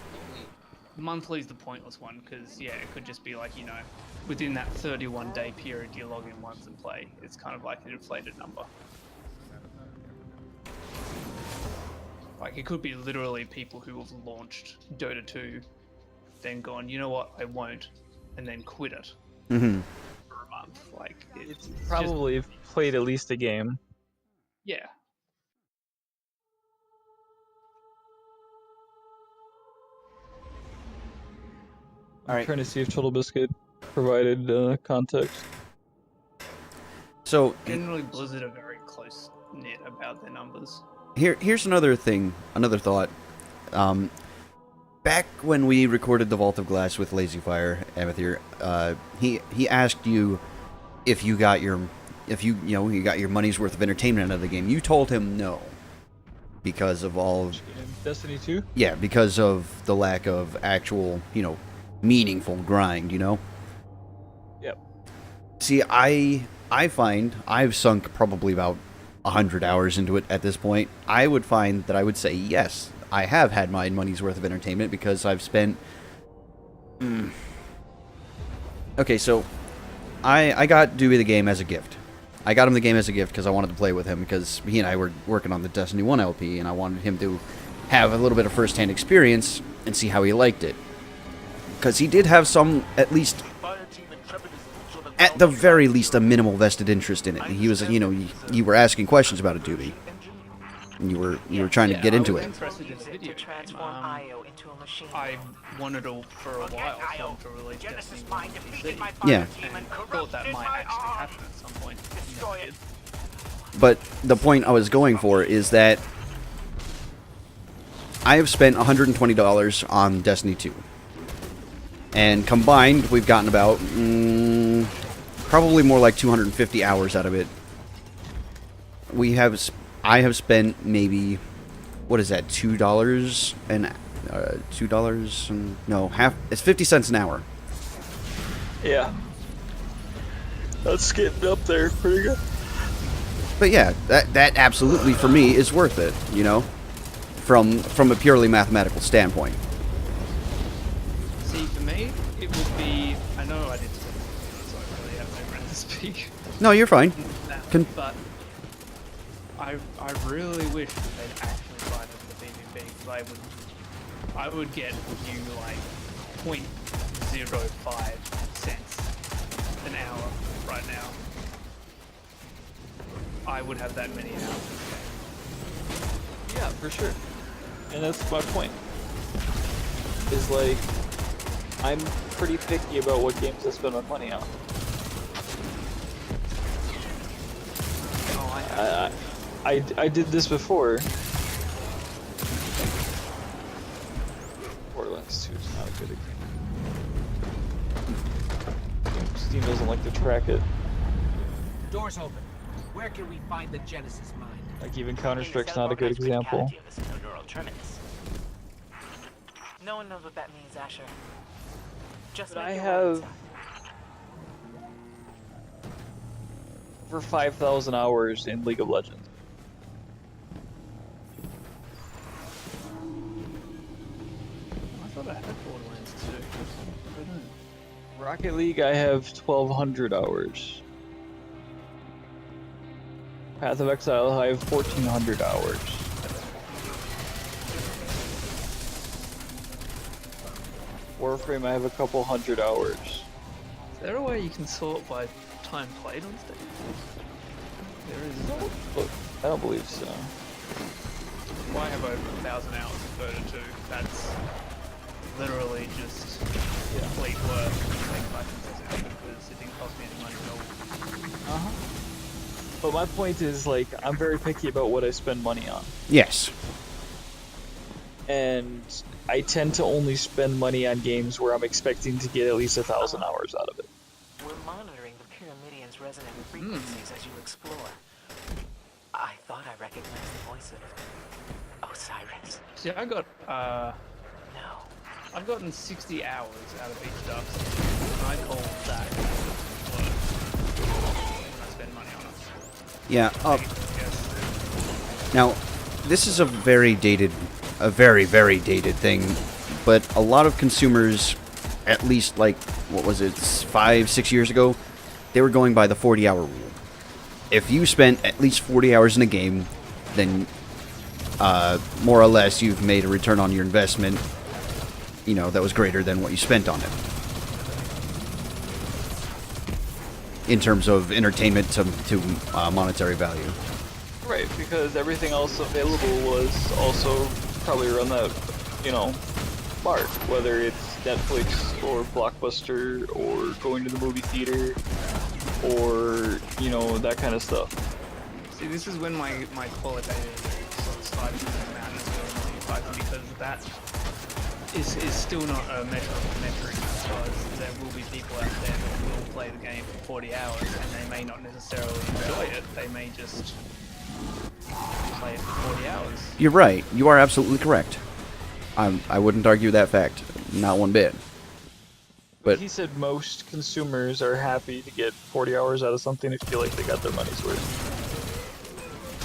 Monthly is the pointless one because, yeah, it could just be like, you know, within that 31-day period you log in once and play. It's kind of like an inflated number. Like, it could be literally people who have launched Dota 2, then gone, you know what, I won't, and then quit it for a month. Like, it's Probably just, played at least a game. yeah. I'm trying to see if Total Biscuit provided context. So Generally, Blizzard are very close-knit about their numbers. here's another thing, another thought. Back when we recorded the Vault of Glass with Lazyfire, Amythir, he asked you if you got your money's worth of entertainment out of the game. You told him no because of all of Destiny 2? Yeah, because of the lack of actual, you know, meaningful grind, you know? Yep. See, I find I've sunk probably about 100 hours into it at this point. I would find that I would say, yes, I have had my money's worth of entertainment because I've spent... Okay, so I got Dewey the game as a gift. I got him the game as a gift because I wanted to play with him because he and I were working on the Destiny 1 LP and I wanted him to have a little bit of first-hand experience and see how he liked it. Because he did have some, at least, at the very least, a minimal vested interest in it. He was, you know, you were asking questions about it, Dewey. And you were trying to get into it. I wanted to, for a while, for him to release Destiny 1 on PC. Yeah. And thought that might actually happen at some point. Never did. But the point I was going for is that I have spent $120 on Destiny 2. And combined, we've gotten about, probably more like 250 hours out of it. I have spent maybe, what is that, $2 and $2 and, no, half, it's 50 cents an hour. Yeah. That's getting up there pretty good. But yeah, that absolutely for me is worth it, you know, from a purely mathematical standpoint. See, for me, it would be... I know I did spend it, so I really have no reason to speak. No, you're fine. But I really wish that they'd actually buy them the BBB, because I would get you like 0.05 cents an hour right now. I would have that many hours. Yeah, for sure. And that's my point. Is like, I'm pretty picky about what games I spend my money on. Oh, I did this before. Borderlands 2 is not a good example. Steam doesn't like to track it. Doors open. Where can we find the Genesis mine? Like even Counter-Strike's not a good example. No one knows what that means, Asher. Just But make I your have words. over 5,000 hours in League of Legends. I thought I had Borderlands 2. I don't. Rocket League, I have 1,200 hours. Path of Exile, I have 1,400 hours. Warframe, I have a couple hundred hours. Is there a way you can sort by time played on Steam? There is. But I don't believe so. I have over 1,000 hours of Dota 2. That's literally just complete work to make licenses out because it didn't cost me any money at all. But my point is, like, I'm very picky about what I spend money on. Yes. And I tend to only spend money on games where I'm expecting to get at least 1,000 hours out of it. We're monitoring the Pyramidian's resonant frequencies as you explore. I thought I recognized the voice of Osiris. See, I got No. I've gotten 60 hours out of each Dark Souls, and I call that work when I spend money on it. Yeah. Yes. Now, this is a very dated, very dated thing, but a lot of consumers, at least like, what was it, 5-6 years ago, they were going by the 40-hour rule. If you spent at least 40 hours in a game, then more or less you've made a return on your investment, you know, that was greater than what you spent on it. In terms of entertainment to monetary value. Right, because everything else available was also probably around that, you know, mark. Whether it's Netflix or Blockbuster or going to the movie theater or, you know, that kind of stuff. See, this is when my qualitative sort of side of the madness really impacts, because that is still not a measurable metric, because there will be people out there that will play the game for 40 hours and they may not necessarily enjoy it, they may just play it for 40 hours. You're right, you are absolutely correct. I wouldn't argue that fact, not one bit. But he said most consumers are happy to get 40 hours out of something and feel like they got their money's worth.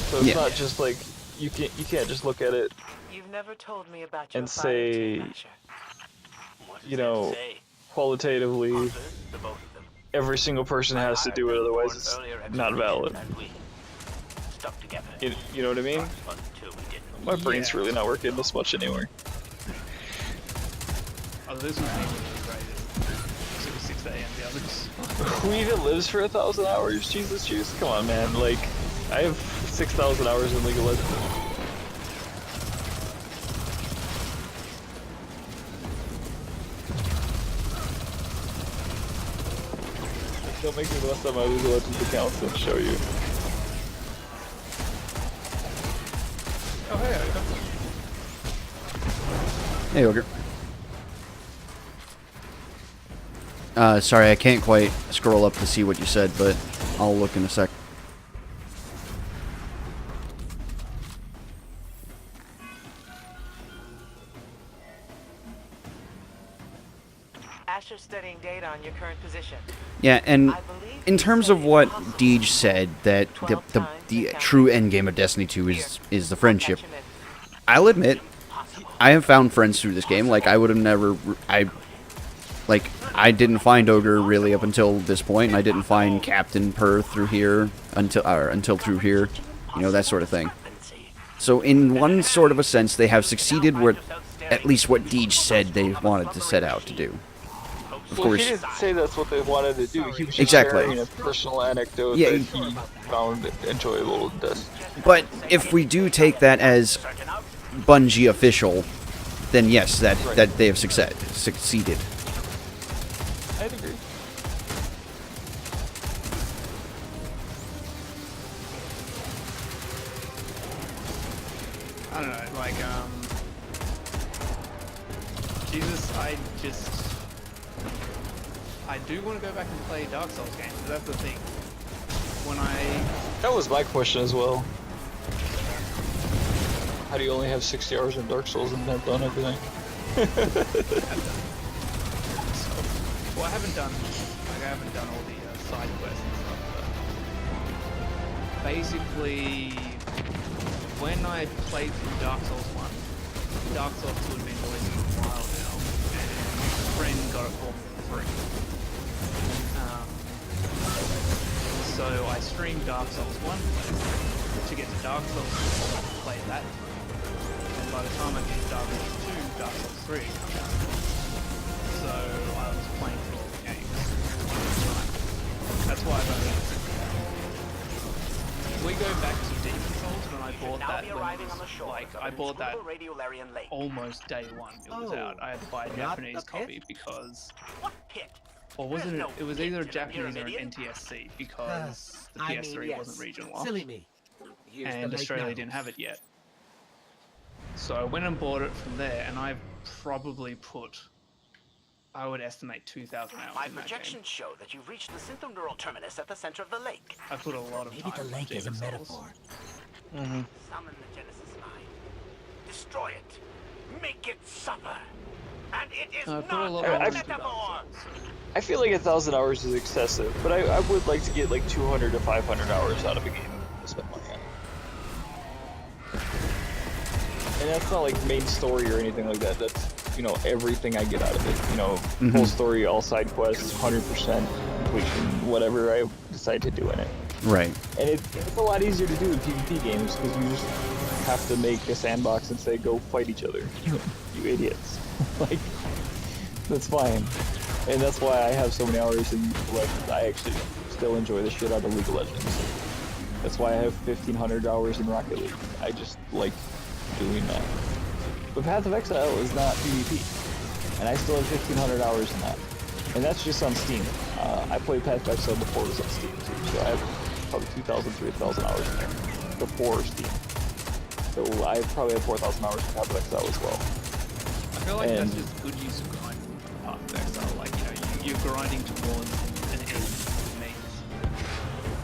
So it's not just like, you can't just look at it You've never told me about your and say, you know, qualitatively, every single person has to do it, otherwise it's not valid. You know what I mean? My brain's really not working this much anymore. Oh, this was me when it was rated 6 a.m. the others. Who even lives for 1,000 hours? Jesus juice, come on, man. Like, I have 6,000 hours in League of Legends. Don't make me list on my League of Legends accounts and show you. Oh, hey, hey, Ogre. Sorry, I can't quite scroll up to see what you said, but I'll look in a sec. Asher's studying data on your current position. Yeah, and in terms of what Deej said, that the true endgame of Destiny 2 is the friendship, I'll admit, I have found friends through this game. Like, I would have never... I didn't find Ogre really up until this point, and I didn't find Captain Per through here until through here, you know, that sort of thing. So in one sort of a sense, they have succeeded with at least what Deej said they wanted to set out to do. Of course, he didn't say that's what they wanted to do. He was just exactly sharing a personal anecdote that he found enjoyable in Destiny. But if we do take that as Bungie official, then yes, that they have succeeded. I'd agree. I don't know, like, Jesus, I do want to go back and play Dark Souls games, but that's the thing. That was my question as well. How do you only have 60 hours in Dark Souls and have done everything? Well, I haven't done all the side quests and stuff, but basically, when I played through Dark Souls 1, Dark Souls 2 had been released for a while now, and a friend got it for me for free. So I streamed Dark Souls 1 to get to Dark Souls 2, I played that, and by the time I get to Dark Souls 2, Dark Souls 3 comes out. So I was playing through all the games. That's why I've only... We go back to Demon Souls when I bought that when it was, like, I bought that almost day one it was out. I had to buy a Japanese copy because or wasn't it? It was either a Japanese or an NTSC because the PS3 wasn't region locked, Silly me. Here's the and lake Australia now. didn't have it yet. So I went and bought it from there, and I've probably put, I would estimate 2,000 hours My in that projections game. show that you've reached the synthneural terminus at the center of the lake. I put a lot of Maybe time. the lake is a Demon Souls. metaphor. Summon the Genesis Mind. Destroy it. Make it suffer. And it is I put a not lot a of metaphor. I feel like 1,000 hours is excessive, but I would like to get like 200 to 500 hours out of a game to spend money on. And that's not like main story or anything like that. That's, you know, everything I get out of it. You know, full story, all side quests, 100% completion, whatever I decide to do in it. Right. And it's a lot easier to do in PvP games because you just have to make a sandbox and say, go fight each other. You idiots. Like, that's fine. And that's why I have so many hours in League of Legends. I actually still enjoy the shit out of League of Legends. That's why I have 1,500 hours in Rocket League. I just like doing that. But Path of Exile is not PvP. And I still have 1,500 hours in that. And that's just on Steam. I played Path of Exile before it was on Steam too, so I have probably 2,000, 3,000 hours in there before Steam. So I probably have 4,000 hours in Path of Exile as well. I feel like that's just good use of grind for Path of Exile. Like, you know, you're grinding towards an end means.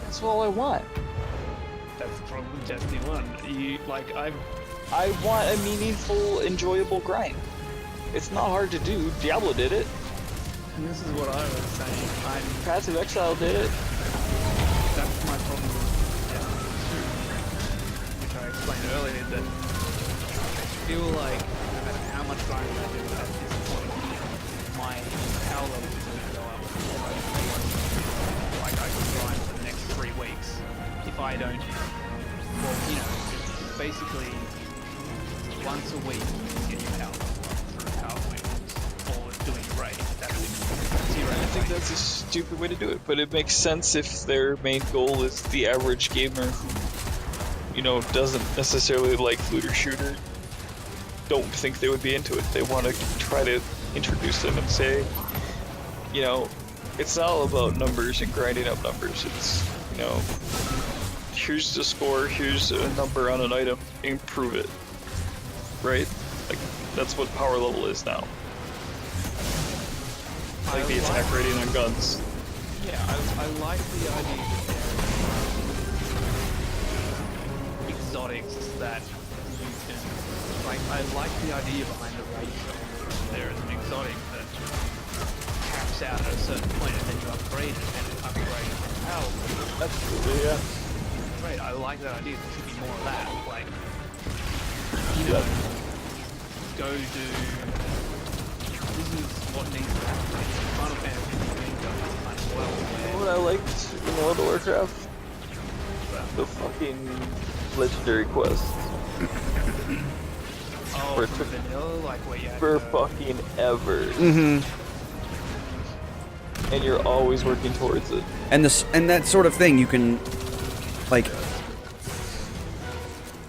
That's all I want. That's the problem with Destiny 1. You, like, I want a meaningful, enjoyable grind. It's not hard to do. Diablo did it. And this is what I was saying. Path of Exile did it. That's my problem with Destiny 2, which I explained earlier, that I feel like no matter how much grinding I do at this point, my power level is going to go up. Like, I could grind for the next 3 weeks if I don't, well, you know, basically once a week you get your power level up through power points or doing a raid. That's it. I think that's a stupid way to do it, but it makes sense if their main goal is the average gamer who, you know, doesn't necessarily like looter shooter, don't think they would be into it. They want to try to introduce them and say, you know, it's not all about numbers and grinding up numbers. It's, you know, here's the score, here's a number on an item, improve it. Right? Like, that's what power level is now. Like the attack rating on guns. Yeah, I like the idea that there are exotics that you can, like, I like the idea behind the raid shop. There is an exotic that caps out at a certain point and then you upgrade it and it upgrades the power. Absolutely, yeah. Great, I like that idea. There should be more of that. Like, you know, go do. This is what needs to happen. Final Fantasy does kind of well. You know what I liked in World of Warcraft? The fucking legendary quest. Oh, for vanilla, like where you for fucking ever. And you're always working towards it. And this and that sort of thing you can, like,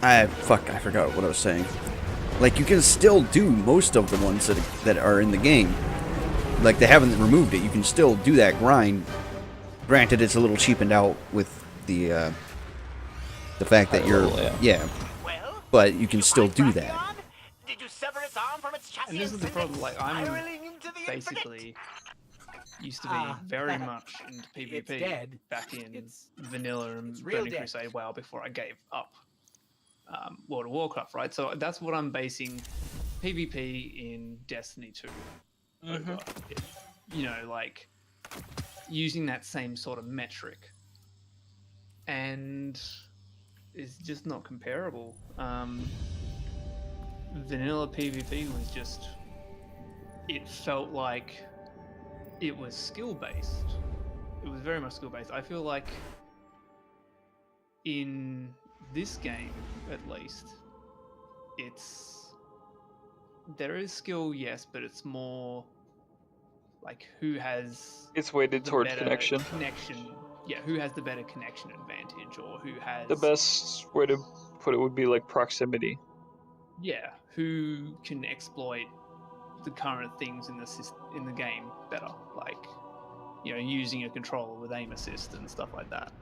I forgot what I was saying. Like, you can still do most of the ones that are in the game. Like, they haven't removed it. You can still do that grind. Granted, it's a little cheapened out with the fact that you're but you can still do that. Did you sever its arm from its chassis? And this is the problem. Like, I'm basically used to be very much into PvP back in vanilla and Burning Crusade WoW before I gave up World of Warcraft, right? So that's what I'm basing PvP in Destiny 2 over. You know, like, using that same sort of metric. And it's just not comparable. Vanilla PvP was just... It felt like it was skill-based. It was very much skill-based. I feel like in this game, at least, there is skill, yes, but it's more like who has... It's weighted towards connection. Yeah, who has the better connection advantage, or who has... The best way to put it would be like proximity. Yeah, who can exploit the current things in the game better. Like, you know, using a controller with aim assist and stuff like that.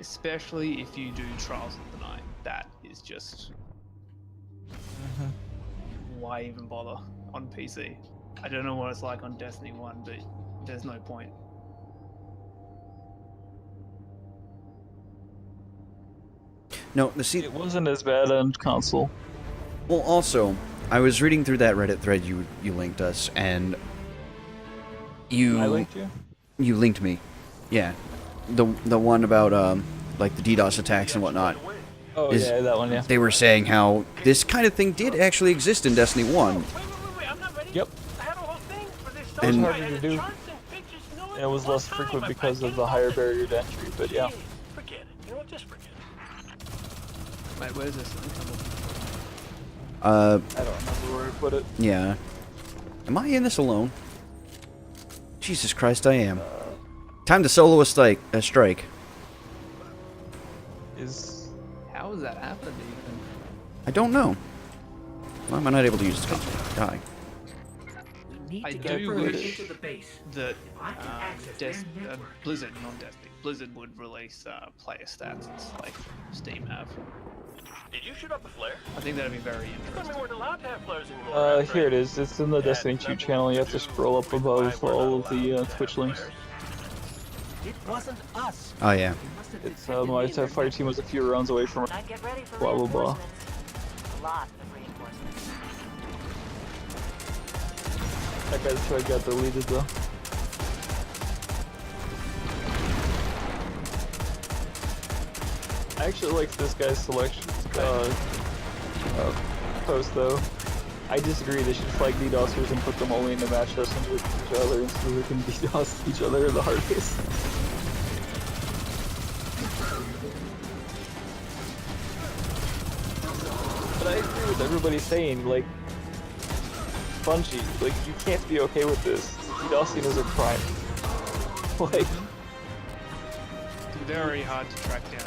Especially if you do Trials of the Night, that is just why even bother on PC? I don't know what it's like on Destiny 1, but there's no point. No, it wasn't as bad on console. Well, also, I was reading through that Reddit thread you linked us, and I linked you? You linked me. Yeah. The one about like the DDoS attacks and whatnot. Oh yeah, that one, yeah. They were saying how this kind of thing did actually exist in Destiny 1. Yep. It was harder to do. And it was less frequent because of the higher barrier to entry, but yeah. Forget it. You know what? Just forget it. Wait, where's this? I don't remember where to put it. Yeah. Am I in this alone? Jesus Christ, I am. Time to solo a strike. How has that happened even? I don't know. Why am I not able to use this console? Die. I do wish that Blizzard, non-Destiny, Blizzard would release player stats like Steam have. Did you shoot up a flare? I think that'd be very interesting. We weren't allowed to have flares anymore. Here it is. It's in the Destiny 2 channel. You have to scroll up above all of the Twitch links. It wasn't us. Oh yeah. It's my fire team was a few rounds away from blah blah blah. Lot of reinforcements. That guy's try got deleted though. I actually like this guy's selection post though. I disagree. They should flag DDoSers and put them only in the match wrestling with each other, and so they can DDoS each other in the hard case. But I agree with everybody saying, like, Bungie, like, you can't be okay with this. DDoSing is a crime. Like, it's very hard to track down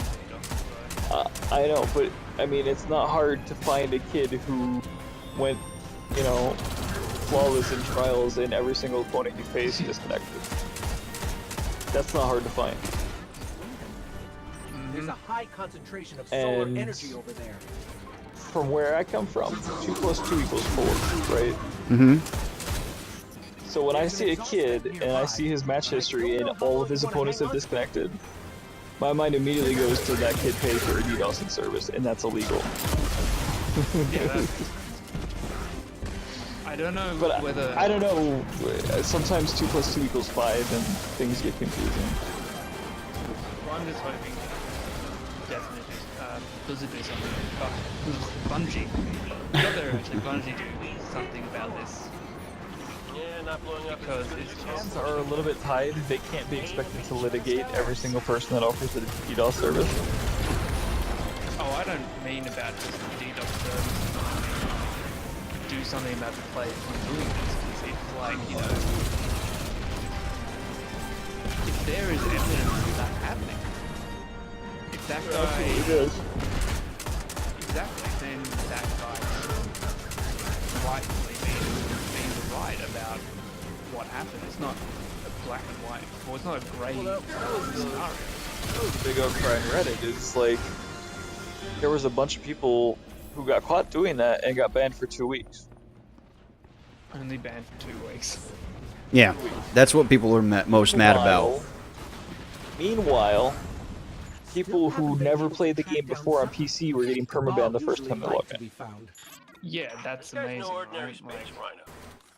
DDoS. I know, but I mean, it's not hard to find a kid who went, you know, flawless in trials and every single opponent you face disconnected. That's not hard to find. There's a high concentration of solar energy over there. From where I come from, 2 + 2 = 4, right? Mm-hmm. So when I see a kid and I see his match history and all of his opponents have disconnected, my mind immediately goes to that kid paid for a DDoSing service, and that's illegal. Yeah, I don't know but whether... I don't know, sometimes 2 + 2 = 5 and things get confusing. Well, I'm just hoping definitely Blizzard do something. Bungie. Not there actually, Bungie do something about this. Yeah, not blowing up. Because its hands are a little bit tied. They can't be expected to litigate every single person that offers a DDoS service. Oh, I don't mean about just the DDoS service. Do something about the players who are doing this, because it's like, you know, if there is evidence of that happening, if that guy... Exactly, then that guy rightfully being right about what happened. It's not a black and white, or it's not a grey scenario. That was a big outcry on Reddit. It's like, there was a bunch of people who got caught doing that and got banned for 2 weeks. Only banned for 2 weeks. Yeah, that's what people are most mad about. Meanwhile, people who never played the game before on PC were getting permabanned the first time they logged in. Yeah, that's amazing, right? Like,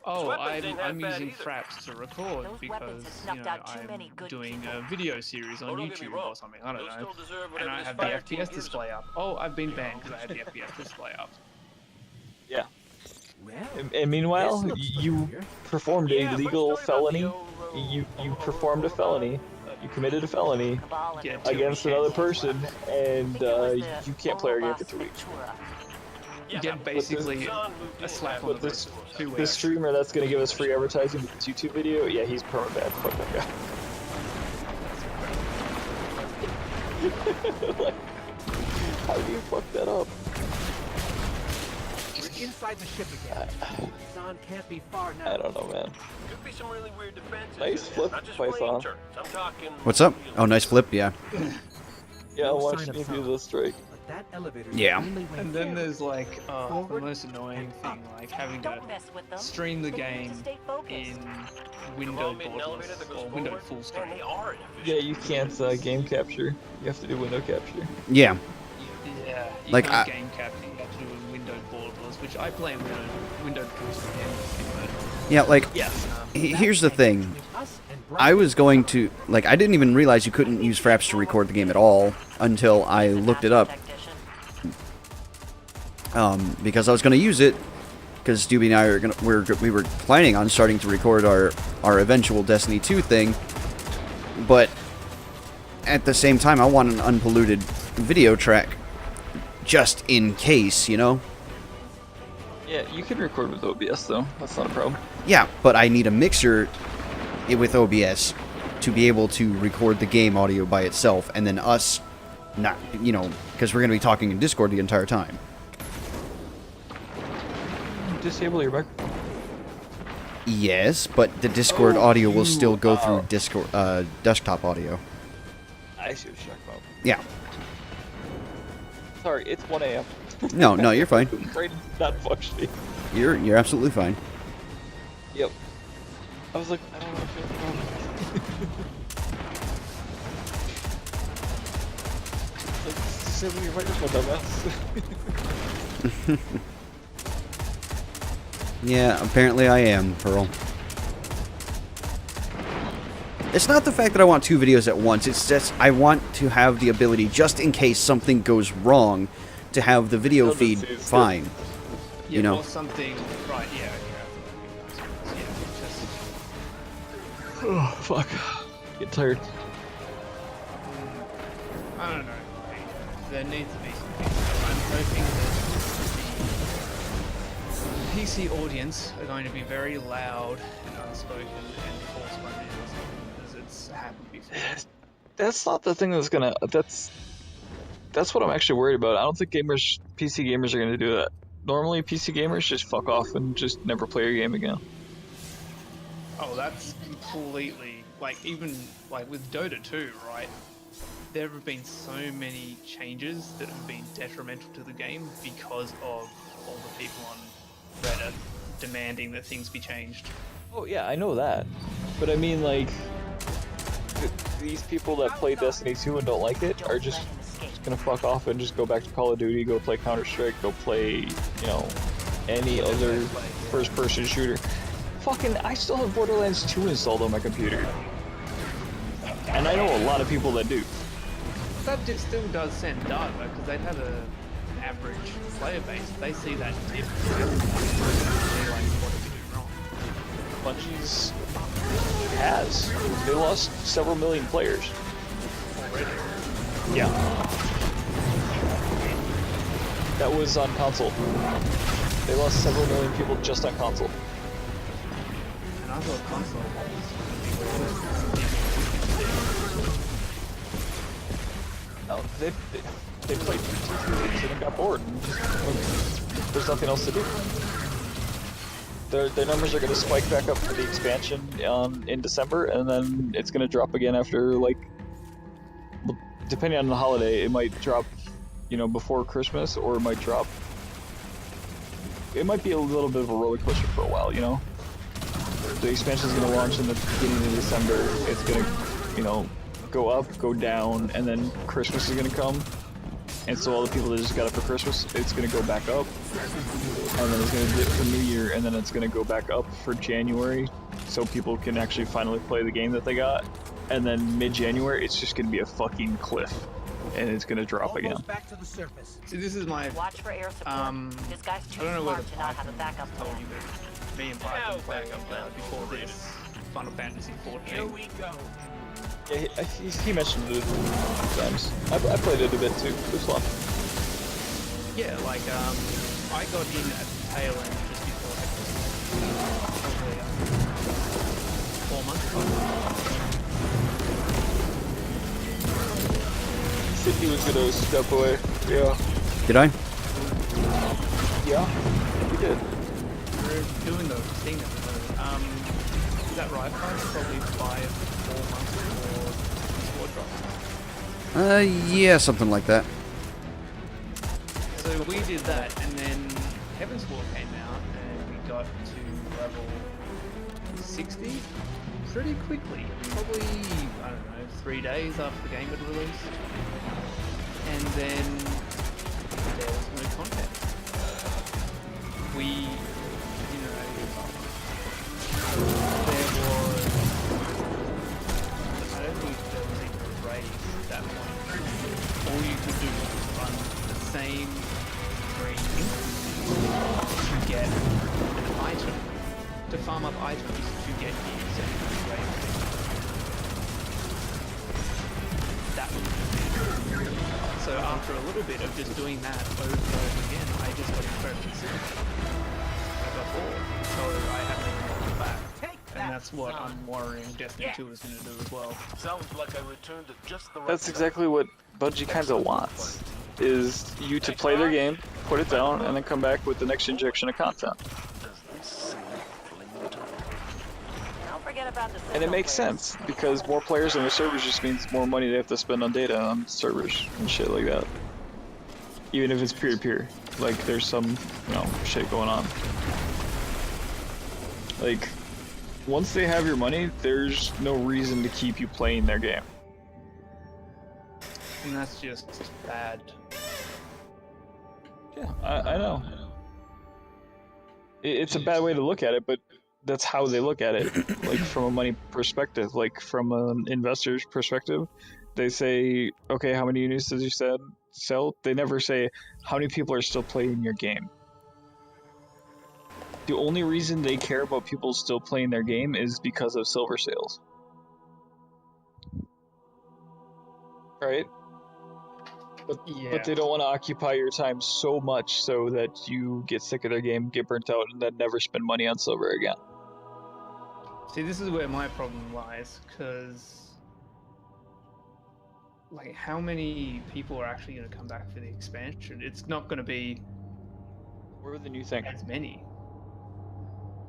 oh, I'm using Fraps to record because, you know, I'm doing a video series on YouTube or something, I don't know. And I have the FPS display up. Oh, I've been banned because I had the FPS display up. Yeah. And meanwhile, you performed a legal felony. You performed a felony. You committed a felony against another person, and you can't play our game for 2 weeks. You get basically a slap on the wrist for 2 weeks. The streamer that's going to give us free advertising with this YouTube video, yeah, he's permabanned. Fuck that guy. Like, how do you fuck that up? inside the ship again. Sun can't be far now. I don't know, man. Could be some really weird defenses. Nice flip, Not just Python. flame turrets. I'm talking. What's up? Oh, nice flip. Yeah. Yeah, No watch sign of me do sound. the strike. But that elevator. Yeah. And then there's like the most annoying thing, like having to stream the game in window borderless or window full screen. Yeah, you can't game capture. You have to do window capture. Yeah. Yeah, you Like, can't game capture. You have to do a window borderless, which I play in window full screen. Yeah, like, Yes. here's the thing. I was going to, like, I didn't even realize you couldn't use Fraps to record the game at all until I looked it up. Because I was going to use it, because Doobie and I we were planning on starting to record our eventual Destiny 2 thing, but at the same time, I want an unpolluted video track, just in case, you know? Yeah, you can record with OBS though. That's not a problem. Yeah, but I need a mixer with OBS to be able to record the game audio by itself, and then us not, you know, because we're going to be talking in Discord the entire time. Disable your microphone. Yes, but the Discord audio will still go through Discord desktop audio. I see what you're talking about. Yeah. Sorry, it's 1 a.m. No, you're fine. Brain's not functioning. You're absolutely fine. Yep. I was like, I don't know if you're like, disable your microphone, dumbass. Yeah, apparently I am, Pearl. It's not the fact that I want 2 videos at once, it's just I want to have the ability, just in case something goes wrong, to have the video feed fine. Yeah, You know? or something, right, yeah. Oh, fuck. Get tired. I don't know. There needs to be something. I'm hoping that the PC audience are going to be very loud and unspoken and force spontaneous as it's happened before. That's not the thing that's gonna. That's what I'm actually worried about. I don't think PC gamers are gonna do that. Normally, PC gamers just fuck off and just never play a game again. Oh, that's completely, like, even, like, with Dota 2, right? There have been so many changes that have been detrimental to the game because of all the people on Reddit demanding that things be changed. Oh yeah, I know that. But I mean, like, these people that play Destiny 2 and don't like it are just gonna fuck off and just go back to Call of Duty, go play Counter-Strike, go play, you know, any other first-person shooter. Fucking, I still have Borderlands 2 installed on my computer. And I know a lot of people that do. That still does send data, because they'd have an average player base. They see that dip. They're like, what did we do wrong? Bungie's has. They lost several million players. Already. Yeah. That was on console. They lost several million people just on console. And I thought console No, they played 2 weeks and then got bored. There's nothing else to do. Their numbers are going to spike back up for the expansion in December, and then it's going to drop again after, like, depending on the holiday, it might drop, you know, before Christmas, or it might drop. It might be a little bit of a roller coaster for a while, you know. The expansion is going to launch in the beginning of December. It's going to, you know, go up, go down, and then Christmas is going to come. And so all the people that just got it for Christmas, it's going to go back up. And then it's going to dip for New Year, and then it's going to go back up for January, so people can actually finally play the game that they got. And then mid-January, it's just going to be a fucking cliff. And it's going to drop again. Back to the surface. See, this is my... Watch for air support. This guy's too I don't know whether smart to not have a backup told plan. you, but me and Python playing up before this Final Fantasy 14. Here we go. Yeah, he mentioned it a few times. I played it a bit too. It was fun. Yeah, like, I got in at the tail end just before probably 4 months ago. He said he was gonna step away. Yeah. Did I? Yeah. He good. We're doing the thing at the moment. Is that right, guys? Probably 4 months before Sword drops. Yeah, something like that. So we did that, and then Heaven's War came out, and we got to level 60 pretty quickly. Probably, I don't know, 3 days after the game had released. And then there was no content. We, you know, there was, I don't think there was even a raise at that point. All you could do was run the same green to get an item, to farm up items to get you secondary raise. That was it. So after a little bit of just doing that over and over again, I just got incredibly sick. I got bored, so I had to go back. And that's what I'm worrying Destiny 2 is going to do as well. Sounds like I returned at just the right That's exactly what Bungie kind of wants, is you to play their game, put it down, and then come back with the next injection of content. And it makes sense, because more players on the servers just means more money they have to spend on data on servers and shit like that. Even if it's peer-to-peer. Like, there's some, you know, shit going on. Like, once they have your money, there's no reason to keep you playing their game. And that's just bad. Yeah, I know. It's a bad way to look at it, but that's how they look at it. Like, from a money perspective, like from an investor's perspective, they say, okay, how many units did you sell? They never say, how many people are still playing your game? The only reason they care about people still playing their game is because of silver sales. Right? But they don't want to occupy your time so much so that you get sick of their game, get burnt out, and then never spend money on silver again. See, this is where my problem lies, because, like, how many people are actually going to come back for the expansion? It's not going to be more than you think. As many.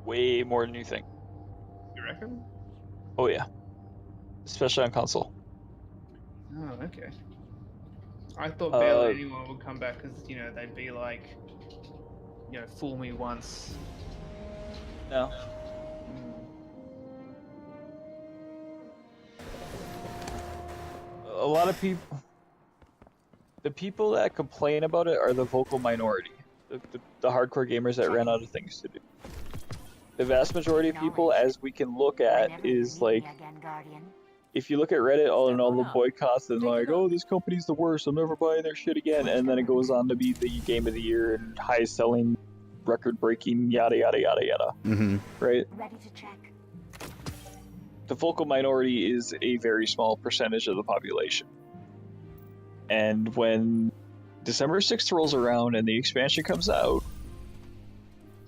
Way more than you think. You reckon? Oh yeah. Especially on console. Oh, okay. I thought barely anyone would come back because, you know, they'd be like, you know, fool me once. No. A lot of people... The people that complain about it are the vocal minority. The hardcore gamers that ran out of things to do. The vast majority of people, as we can look at, is like... If you look at Reddit, all the boycotts and like, oh, this company's the worst, I'm never buying their shit again, and then it goes on to be the game of the year and highest selling, record-breaking, yada yada yada yada. Mm-hmm. Right? Ready to check. The vocal minority is a very small percentage of the population. And when December 6th rolls around and the expansion comes out,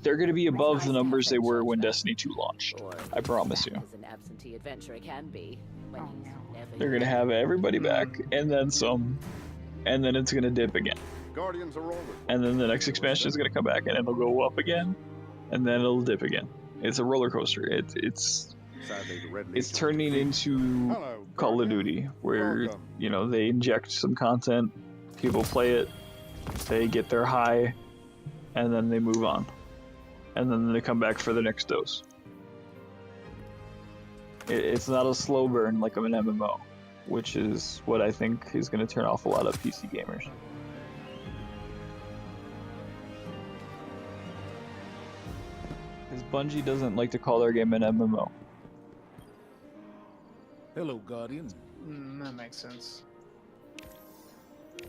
they're going to be above the numbers they were when Destiny 2 launched. I promise you. An absentee adventurer can be. They're going to have everybody back, and then some, and then it's going to dip again. Guardians are over. And then the next expansion is going to come back, and it'll go up again, and then it'll dip again. It's a roller coaster. It's turning into Call of Duty, where, you know, they inject some content, people play it, they get their high, and then they move on. And then they come back for the next dose. It's not a slow burn like of an MMO, which is what I think is going to turn off a lot of PC gamers. Because Bungie doesn't like to call their game an MMO. Hello, Guardian. That makes sense.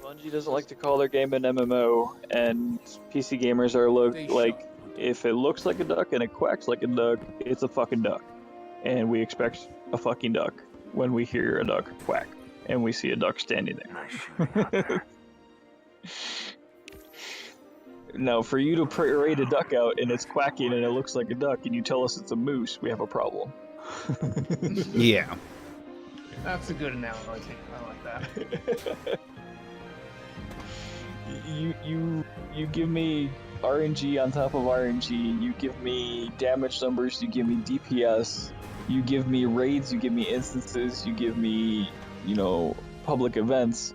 Bungie doesn't like to call their game an MMO, and PC gamers are like, if it looks like a duck and it quacks like a duck, it's a fucking duck. And we expect a fucking duck when we hear a duck quack and we see a duck standing there. Now, for you to parade a duck out and it's quacking and it looks like a duck and you tell us it's a moose, we have a problem. Yeah. That's a good analogy. I like that. You give me RNG on top of RNG. You give me damage numbers. You give me DPS. You give me raids. You give me instances. You give me, public events.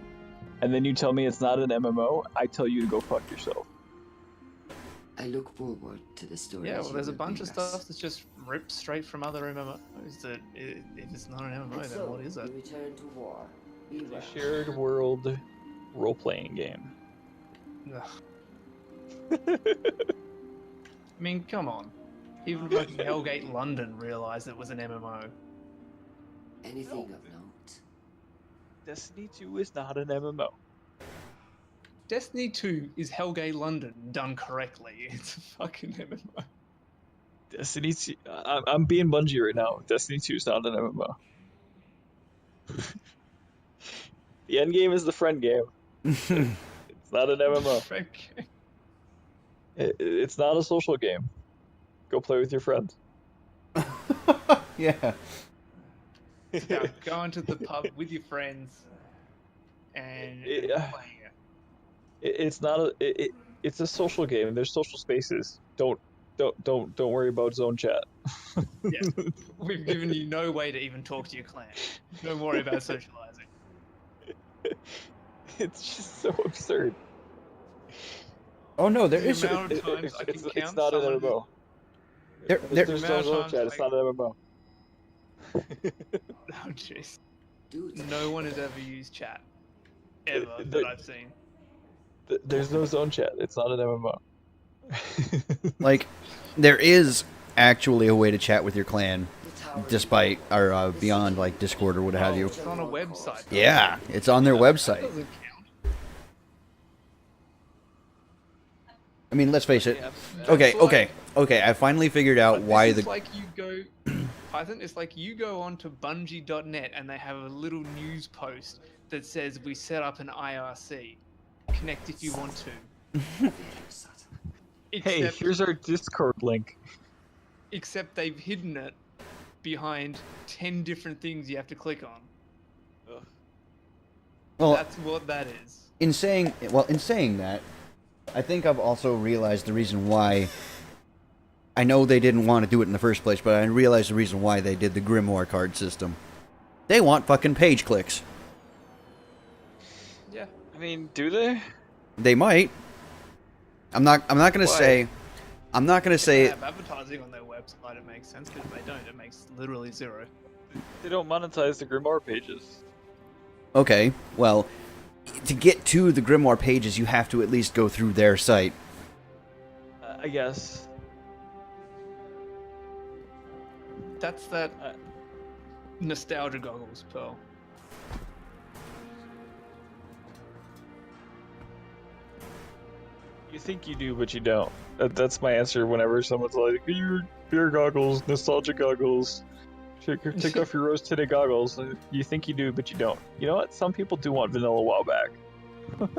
And then you tell me it's not an MMO. I tell you to go fuck yourself. I look forward to the story. Yeah, well, there's a bunch of stuff that's just ripped straight from other MMOs. That if it's not an MMO, then what is it? Return to war. It's a shared world role-playing game. I mean, come on. Even fucking Hellgate London realized it was an MMO. Anything of note? Destiny 2 is not an MMO. Destiny 2 is Hellgate London done correctly. It's a fucking MMO. Destiny 2... I'm being Bungie right now. Destiny 2 is not an MMO. The end game is the friend game. It's not an MMO. Friend game. It's not a social game. Go play with your friends. Yeah. It's about going to the pub with your friends and playing it. It's not a. It's a social game. There's social spaces. Don't worry about zone chat. Yeah, we've given you no way to even talk to your clan. Don't worry about socializing. It's just so absurd. Oh no, there The is. amount of times I can It's count not an someone- MMO. There's no zone chat. It's not an MMO. Oh jeez. No one has ever used chat. Ever that I've seen. There's no zone chat. It's not an MMO. Like, there is actually a way to chat with your clan, despite or beyond like Discord or what have you. It's on a website. Yeah, it's on their website. Doesn't count. I mean, let's face it. Okay. I finally figured out why It's the. like you go, Python. It's like you go onto Bungie.net and they have a little news post that says we set up an IRC. Connect if you want to. Hey, here's our Discord link. Except they've hidden it behind 10 different things you have to click on. Ugh. Well, that's what that is. In saying that, I think I've also realized the reason why. I know they didn't want to do it in the first place, but I realized the reason why they did the Grimoire card system. They want fucking page clicks. Yeah. I mean, do they? They might. I'm not gonna say. I'm not gonna If say. they have advertising on their website, it makes sense. But if they don't, it makes literally zero. They don't monetize the Grimoire pages. Okay, well, to get to the Grimoire pages, you have to at least go through their site. I guess. That's that nostalgia goggles, Pearl. You think you do, but you don't. That's my answer whenever someone's like, "Your beer goggles, nostalgia goggles, take off your rose-tinted goggles." You think you do, but you don't. You know what? Some people do want vanilla WoW back.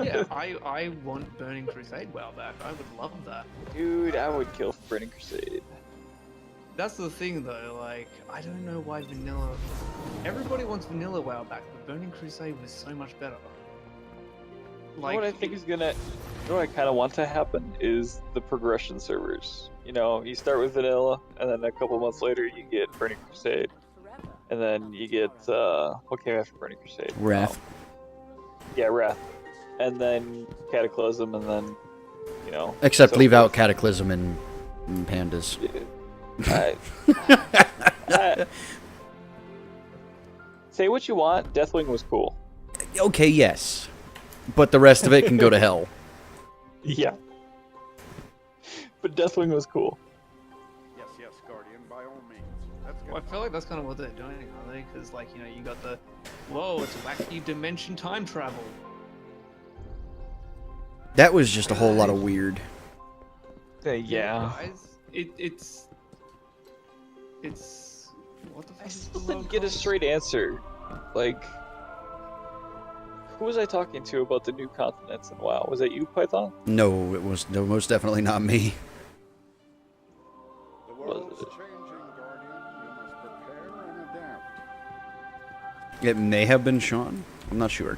Yeah, I want Burning Crusade WoW back. I would love that. Dude, I would kill for Burning Crusade. That's the thing, though. Like, I don't know why vanilla. Everybody wants vanilla WoW back, but Burning Crusade was so much better. Like, what I think is gonna, what I kind of want to happen is the progression servers. You know, you start with vanilla, and then a couple months later you get Burning Crusade, and then you get what came after Burning Crusade? Wrath. Yeah, Wrath, and then Cataclysm, and then Except so leave forth. out Cataclysm and Pandas. Say what you want. Deathwing was cool. Okay, yes, but the rest of it can go to hell. Yeah. But Deathwing was cool. Yes, Guardian, by all means. That's good. Well, I feel like that's kind of what they're doing, aren't they? Because, like, you got the, whoa, it's wacky dimension time travel. That was just a whole lot of weird. Yeah. Guys, it's what the fuck? I still didn't get a straight answer. Like, who was I talking to about the new continents and WoW? Was that you, Python? No, it was most definitely not me. The world's changing, Guardian. You must prepare and adapt. It may have been Sean. I'm not sure.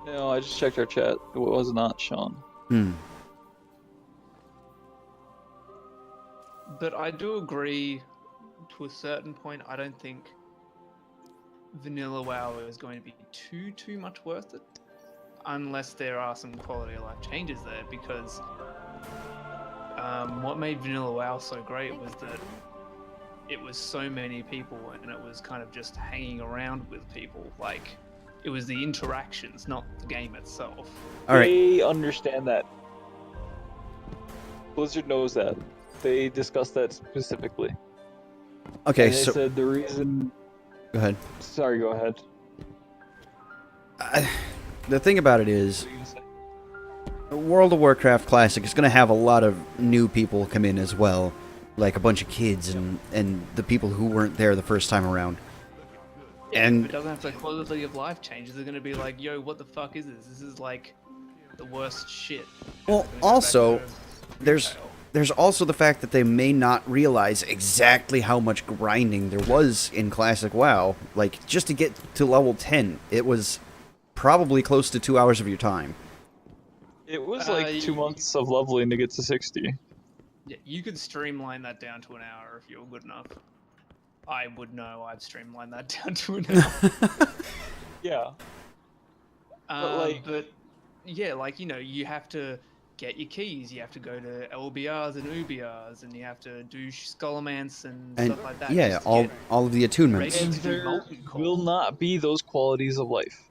No, I just checked our chat. It was not Sean. But I do agree to a certain point. I don't think vanilla WoW is going to be too much worth it, unless there are some quality of life changes there. Because what made vanilla WoW so great was that it was so many people, and it was kind of just hanging around with people. Like, it was the interactions, not the game itself. All right. They understand that. Blizzard knows that. They discussed that specifically. Okay, and they so said the reason. Go ahead. Sorry, go ahead. The thing about it is, World of Warcraft Classic is going to have a lot of new people come in as well, like a bunch of kids and the people who weren't there the first time around. And if it doesn't have the quality of life changes, they're going to be like, yo, what the fuck is this? This is like the worst shit. Well, also, there's also the fact that they may not realize exactly how much grinding there was in Classic WoW. Like, just to get to level 10, it was probably close to 2 hours of your time. It was like 2 months of leveling to get to 60. Yeah, you could streamline that down to an hour if you were good enough. I would know I've streamlined that down to an hour. Yeah. But yeah, like, you know, you have to get your keys, you have to go to LBRs and UBRs, and you have to do Skullomance and stuff like that. Yeah, all of the attunements. And there will not be those qualities of life.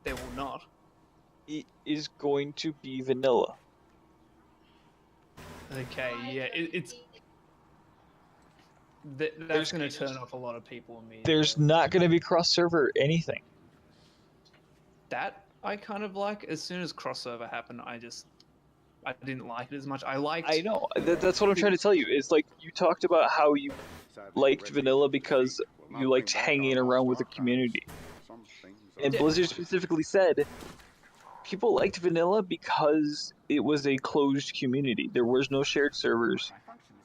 There will not. It is going to be vanilla. Okay, yeah, it's... That's going to turn off a lot of people immediately. There's not going to be cross-server anything. That I kind of like. As soon as crossover happened, I didn't like it as much. I know. That's what I'm trying to tell you. It's like you talked about how you liked vanilla because you liked hanging around with the community. And Blizzard specifically said people liked vanilla because it was a closed community. There was no shared servers.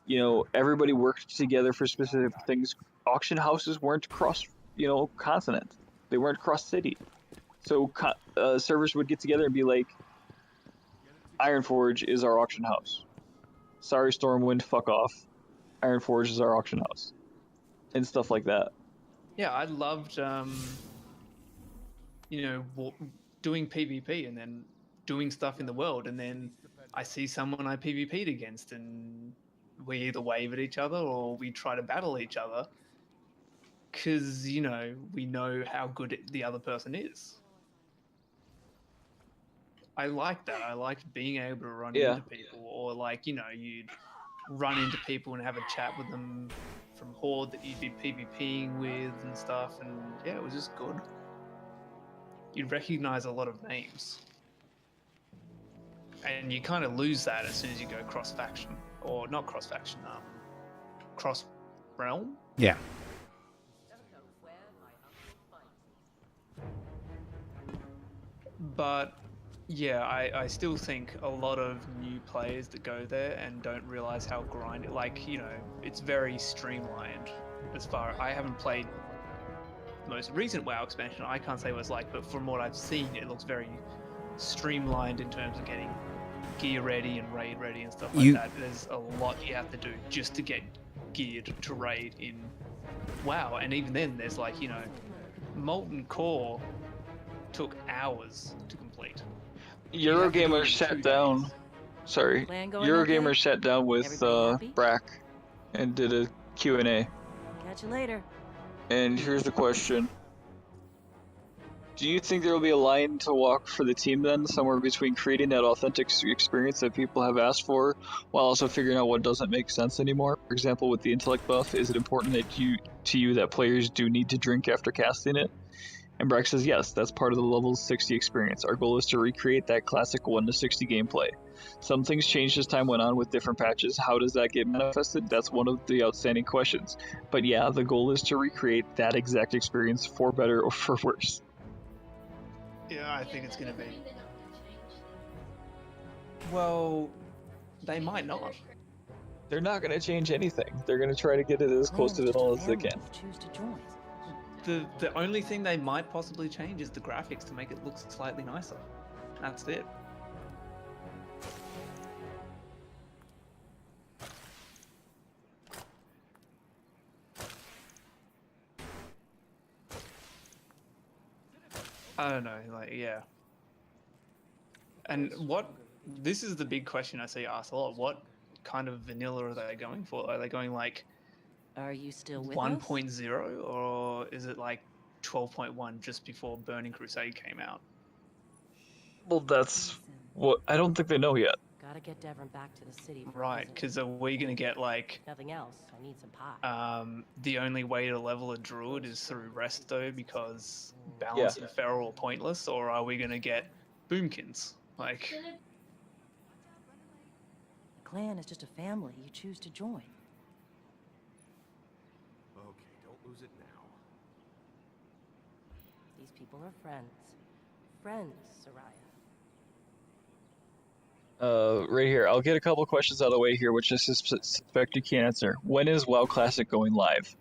You know, everybody worked together for specific things. Auction houses weren't cross, continent. They weren't cross city. So servers would get together and be like, Ironforge is our auction house. Sorry, Stormwind, fuck off. Ironforge is our auction house. And stuff like that. Yeah, I loved, doing PvP and then doing stuff in the world, and then I see someone I PvP'd against, and we either wave at each other or we try to battle each other because, we know how good the other person is. I like that. I liked being able to run into people, or you'd run into people and have a chat with them from Horde that you'd be PvPing with and stuff, and yeah, it was just good. You'd recognize a lot of names. And you kind of lose that as soon as you go cross-faction. Or not cross-faction, cross-realm? Yeah. But, yeah, I still think a lot of new players that go there and don't realize how it's very streamlined as far... I haven't played the most recent WoW expansion, I can't say what it's like, but from what I've seen, it looks very streamlined in terms of getting gear ready and raid ready and stuff like that. There's a lot you have to do just to get geared to raid in WoW, and even then there's Molten Core took hours to complete. Eurogamer sat down. Sorry, Eurogamer sat down with Brack and did a Q&A. Catch you later. And here's the question. Do you think there will be a line to walk for the team then, somewhere between creating that authentic experience that people have asked for, while also figuring out what doesn't make sense anymore? For example, with the intellect buff, is it important to you that players do need to drink after casting it? And Brack says yes, that's part of the level 60 experience. Our goal is to recreate that classic 1 to 60 gameplay. Some things changed as time went on with different patches. How does that get manifested? That's one of the outstanding questions. But yeah, the goal is to recreate that exact experience for better or for worse. Yeah, I think it's going to be. Well, they might not. They're not going to change anything. They're going to try to get it as close to the null as they can. The only thing they might possibly change is the graphics to make it look slightly nicer. That's it. I don't know, like, yeah. And this is the big question I see asked a lot. What kind of vanilla are they going for? Are they going like Are you still with 1.0 or is it like 12.1 just before Burning Crusade came out? Well, that's what I don't think they know yet. Gotta get Devon back to the city. Right, because are we going to get like... Nothing else. I need some pie. The only way to level a druid is through resto because balance and feral are pointless, or are we going to get boomkins? Like... The clan is just a family you choose to join. Okay, don't lose it now. These people are friends. Friends, Soraya. Right here. I'll get a couple questions out of the way here, which I suspect you can't answer. When is WoW Classic going live?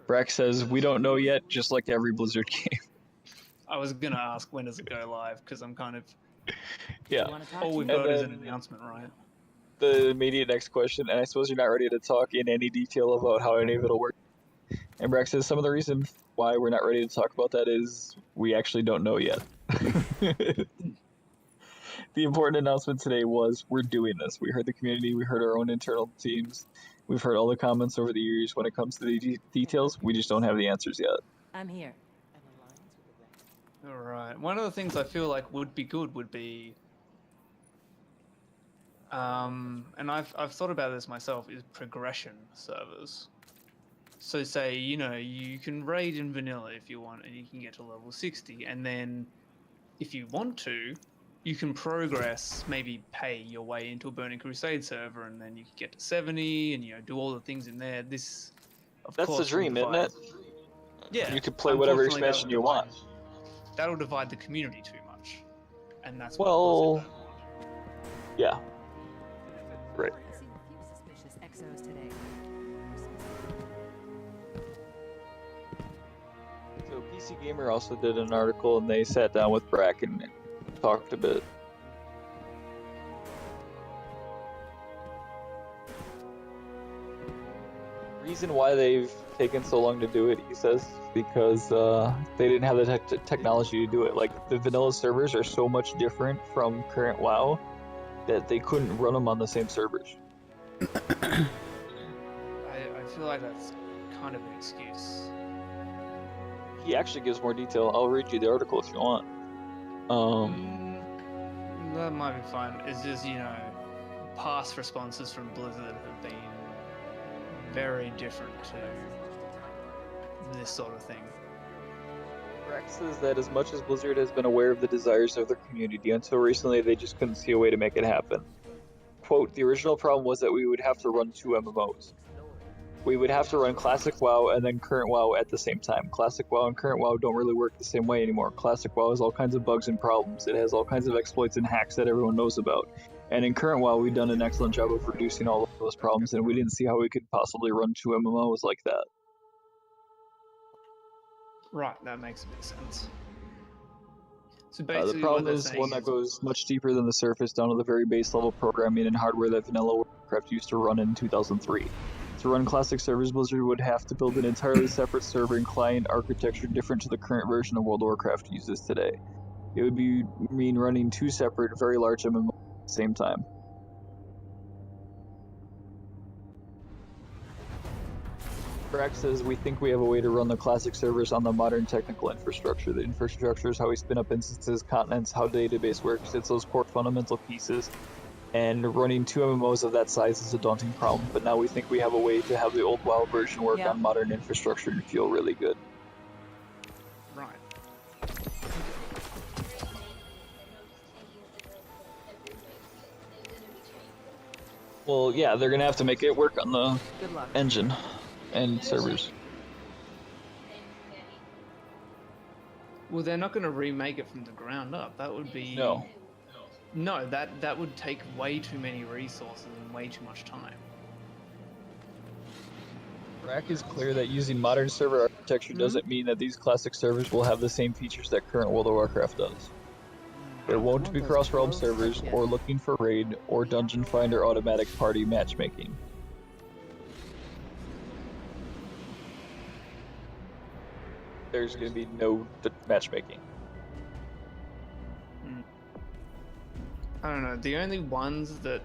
Brack says, we don't know yet, just like every Blizzard game. I was going to ask when does it go live, because I'm kind of... Yeah. All we've got is an announcement, right? The immediate next question, and I suppose you're not ready to talk in any detail about how any of it'll work. And Brack says, some of the reason why we're not ready to talk about that is we actually don't know yet. The important announcement today was we're doing this. We heard the community, we heard our own internal teams, we've heard all the comments over the years. When it comes to the details, we just don't have the answers yet. I'm here. Alright, one of the things I feel like would be good would be... and I've thought about this myself, is progression servers. So say, you know, you can raid in vanilla if you want, and you can get to level 60, and then if you want to, you can progress, maybe pay your way into a Burning Crusade server, and then you can get to 70, and, you know, do all the things in there. This, of That's course, the dream, isn't it? Yeah. You can play whatever expansion you want. That'll divide the community too much, and that's well, yeah. Right. I've seen a few suspicious exos today. So PC Gamer also did an article, and they sat down with Brack and talked a bit. Reason why they've taken so long to do it, he says, because they didn't have the technology to do it. Like, the vanilla servers are so much different from current WoW that they couldn't run them on the same servers. I feel like that's kind of an excuse. He actually gives more detail. I'll read you the article if you want. That might be fine. It's just, you know, past responses from Blizzard have been very different to this sort of thing. Rex says that as much as Blizzard has been aware of the desires of their community, until recently they just couldn't see a way to make it happen. Quote, the original problem was that we would have to run 2 MMOs. We would have to run Classic WoW and then Current WoW at the same time. Classic WoW and Current WoW don't really work the same way anymore. Classic WoW has all kinds of bugs and problems. It has all kinds of exploits and hacks that everyone knows about. And in Current WoW, we've done an excellent job of reducing all of those problems, and we didn't see how we could possibly run 2 MMOs like that. Right, that makes a bit of sense. So The basically, problem is one that goes much deeper than the surface, down to the very base level programming and hardware that vanilla Warcraft used to run in 2003. To run classic servers, Blizzard would have to build an entirely separate server and client architecture different to the current version of World of Warcraft uses today. It would mean running 2 separate, very large MMOs at the same time. Brack says, we think we have a way to run the classic servers on the modern technical infrastructure. The infrastructure is how we spin up instances, continents, how database works. It's those core fundamental pieces. And running 2 MMOs of that size is a daunting problem, but now we think we have a way to have the old WoW version work on modern infrastructure and feel really good. Right. Well, yeah, they're gonna have to make it work on the engine and servers. Well, they're not going to remake it from the ground up. That would be... No, that would take way too many resources and way too much time. Brack is clear that using modern server architecture doesn't mean that these classic servers will have the same features that current World of Warcraft does. There won't be cross-realm servers, or looking for raid, or dungeon finder automatic party matchmaking. There's going to be no matchmaking. I don't know. The only ones that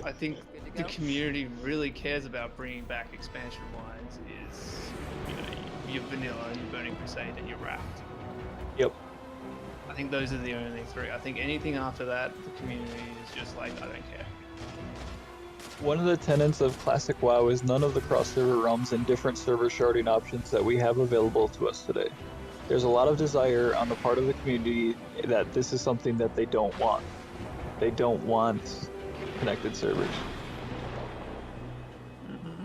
I think the community really cares about bringing back expansion-wise is, you know, your vanilla, your Burning Crusade, and your Raft. Yep. I think those are the only three. I think anything after that, the community is just like, I don't care. One of the tenets of Classic WoW is none of the cross-server realms and different server sharding options that we have available to us today. There's a lot of desire on the part of the community that this is something that they don't want. They don't want connected servers. Mm-hmm.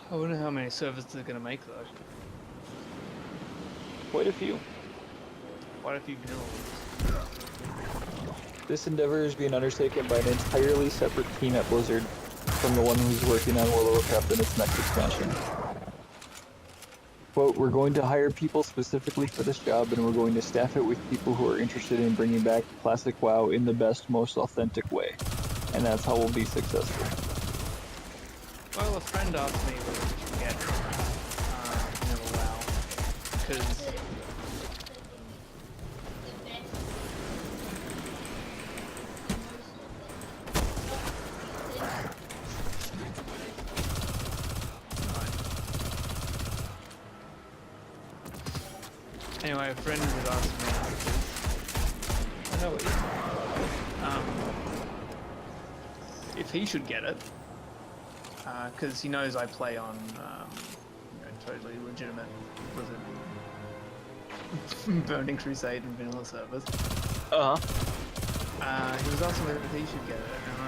I wonder how many servers they're going to make, though. Quite a few. Quite a few vanilla. This endeavor is being undertaken by an entirely separate team at Blizzard from the one who's working on World of Warcraft and its next expansion. Quote, we're going to hire people specifically for this job, and we're going to staff it with people who are interested in bringing back Classic WoW in the best, most authentic way. And that's how we'll be successful. Well, a friend asked me whether we should get vanilla WoW, because anyway, a friend had asked me, I know what if he should get it, because he knows I play on you know, totally legitimate Blizzard Burning Crusade and vanilla servers. He was asking whether he should get it, and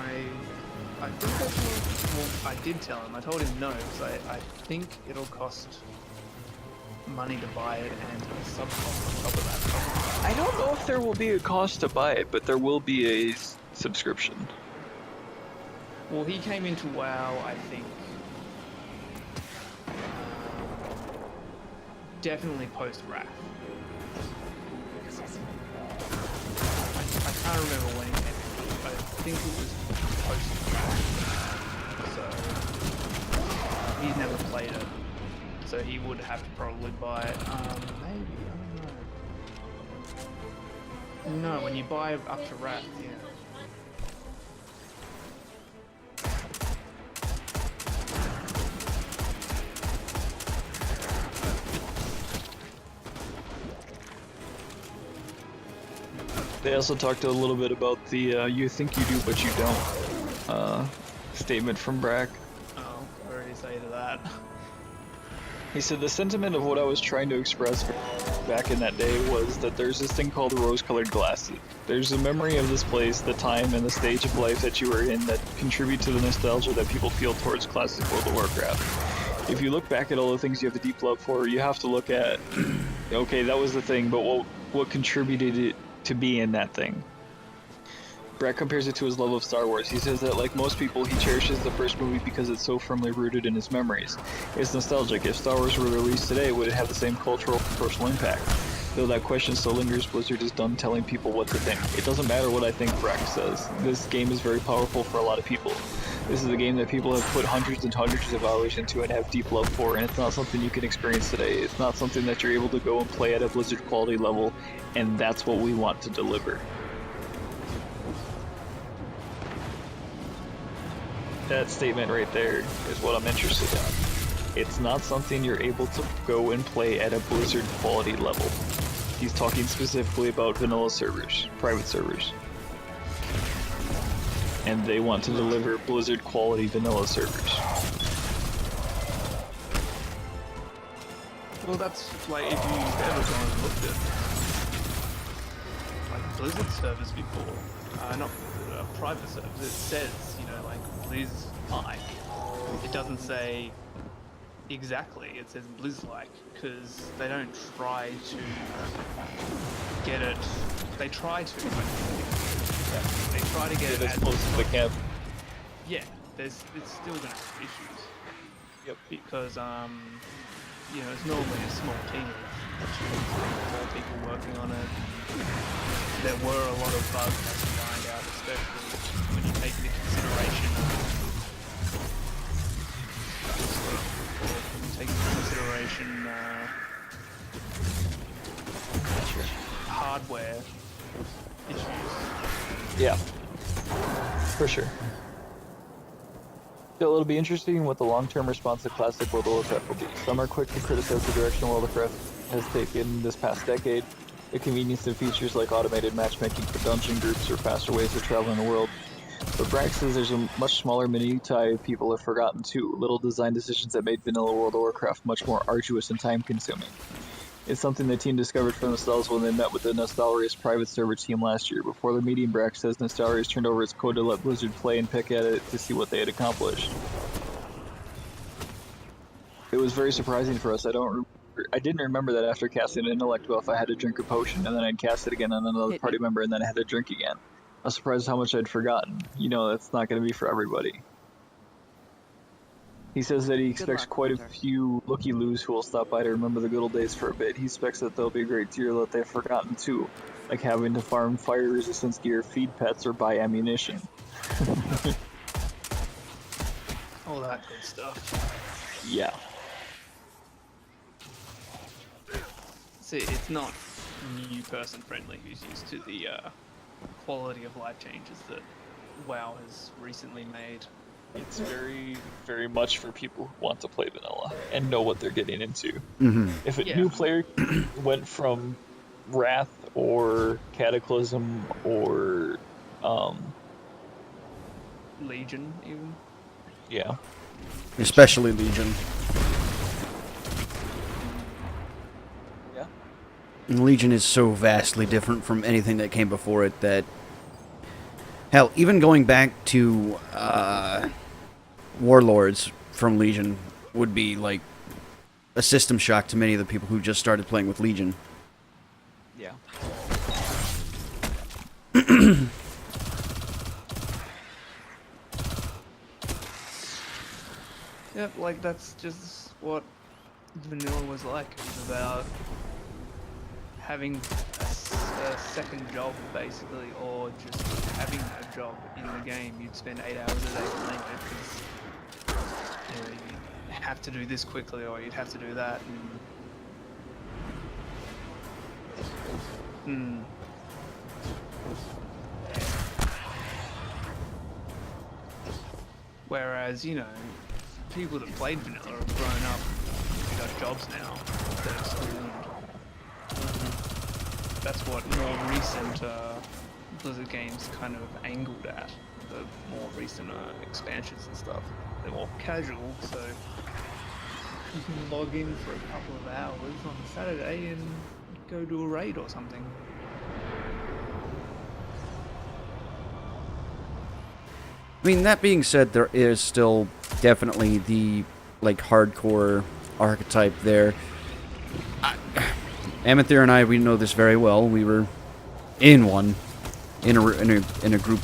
I think I told, well, I did tell him. I told him no, because I think it'll cost money to buy it and a sub cost on top of that. I don't know if there will be a cost to buy it, but there will be a subscription. Well, he came into WoW, I think, definitely post-Wrath. I can't remember when he came in, but I think it was post-Wrath. So, he's never played it. So he would have to probably buy it. Maybe, I don't know. No, when you buy up to Wrath, yeah. They also talked a little bit about the you think you do but you don't statement from Brack. Oh, what did he say to that? He said the sentiment of what I was trying to express back in that day was that there's this thing called rose-colored glasses. There's a memory of this place, the time, and the stage of life that you were in that contribute to the nostalgia that people feel towards classic World of Warcraft. If you look back at all the things you have a deep love for, you have to look at, okay, that was the thing, but what contributed it to be in that thing? Brett compares it to his love of Star Wars. He says that, like most people, he cherishes the first movie because it's so firmly rooted in his memories. It's nostalgic. If Star Wars were released today, would it have the same cultural and personal impact? Though that question still lingers, Blizzard is done telling people what to think. It doesn't matter what I think, Brack says. This game is very powerful for a lot of people. This is a game that people have put hundreds and hundreds of hours into and have deep love for, and it's not something you can experience today. It's not something that you're able to go and play at a Blizzard quality level, and that's what we want to deliver. That statement right there is what I'm interested in. It's not something you're able to go and play at a Blizzard quality level. He's talking specifically about vanilla servers, private servers. And they want to deliver Blizzard quality vanilla servers. Well, that's like if you've ever gone and looked at like Blizzard servers before, not private servers, it says, you know, like Blizz-like. It doesn't say exactly, it says Blizz-like, because they don't try to get it, they try to get it as close to the camp. Yeah, it's still going to have issues. Yep. Because, you know, it's normally a small team of 4 people working on it. There were a lot of bugs that we ironed out, especially when you take into consideration hardware issues. Yeah, for sure. So it'll be interesting what the long-term response to classic World of Warcraft will be. Some are quick to criticize the direction World of Warcraft has taken this past decade, the convenience and features like automated matchmaking for dungeon groups or faster ways to travel in the world. But Brax says there's a much smaller minutiae people have forgotten too, little design decisions that made vanilla World of Warcraft much more arduous and time-consuming. It's something the team discovered for themselves when they met with the Nostalrius private server team last year. Before the meeting, Brax says Nostalrius turned over its code to let Blizzard play and pick at it to see what they had accomplished. It was very surprising for us. I didn't remember that after casting an intellect buff I had to drink a potion, and then I'd cast it again on another party member, and then I had to drink again. I was surprised how much I'd forgotten. You know, that's not going to be for everybody. He says that he expects quite a few looky-loos who will stop by to remember the good old days for a bit. He expects that there'll be a great deal that they've forgotten too, like having to farm fire resistance gear, feed pets, or buy ammunition. All that good stuff. Yeah. See, it's not new person friendly who's used to the quality of life changes that WoW has recently made. It's very, very much for people who want to play vanilla and know what they're getting into. Mm-hmm. If a new player went from Wrath or Cataclysm or Legion, even. Yeah. Especially Legion. Yeah. And Legion is so vastly different from anything that came before it that... Hell, even going back to Warlords from Legion would be like a system shock to many of the people who just started playing with Legion. Yeah. Yep, like that's just what vanilla was like. It was about having a second job, basically, or just having a job in the game. You'd spend 8 hours a day playing it because you'd have to do this quickly, or you'd have to do that. Whereas, you know, people that played vanilla have grown up, they've got jobs now instead of school. That's what more recent Blizzard games kind of angled at, the more recent expansions and stuff. They're more casual, so you can log in for a couple of hours on a Saturday and go do a raid or something. I mean, that being said, there is still definitely the, like, hardcore archetype there. Amythir and I, we know this very well. We were in one, in a group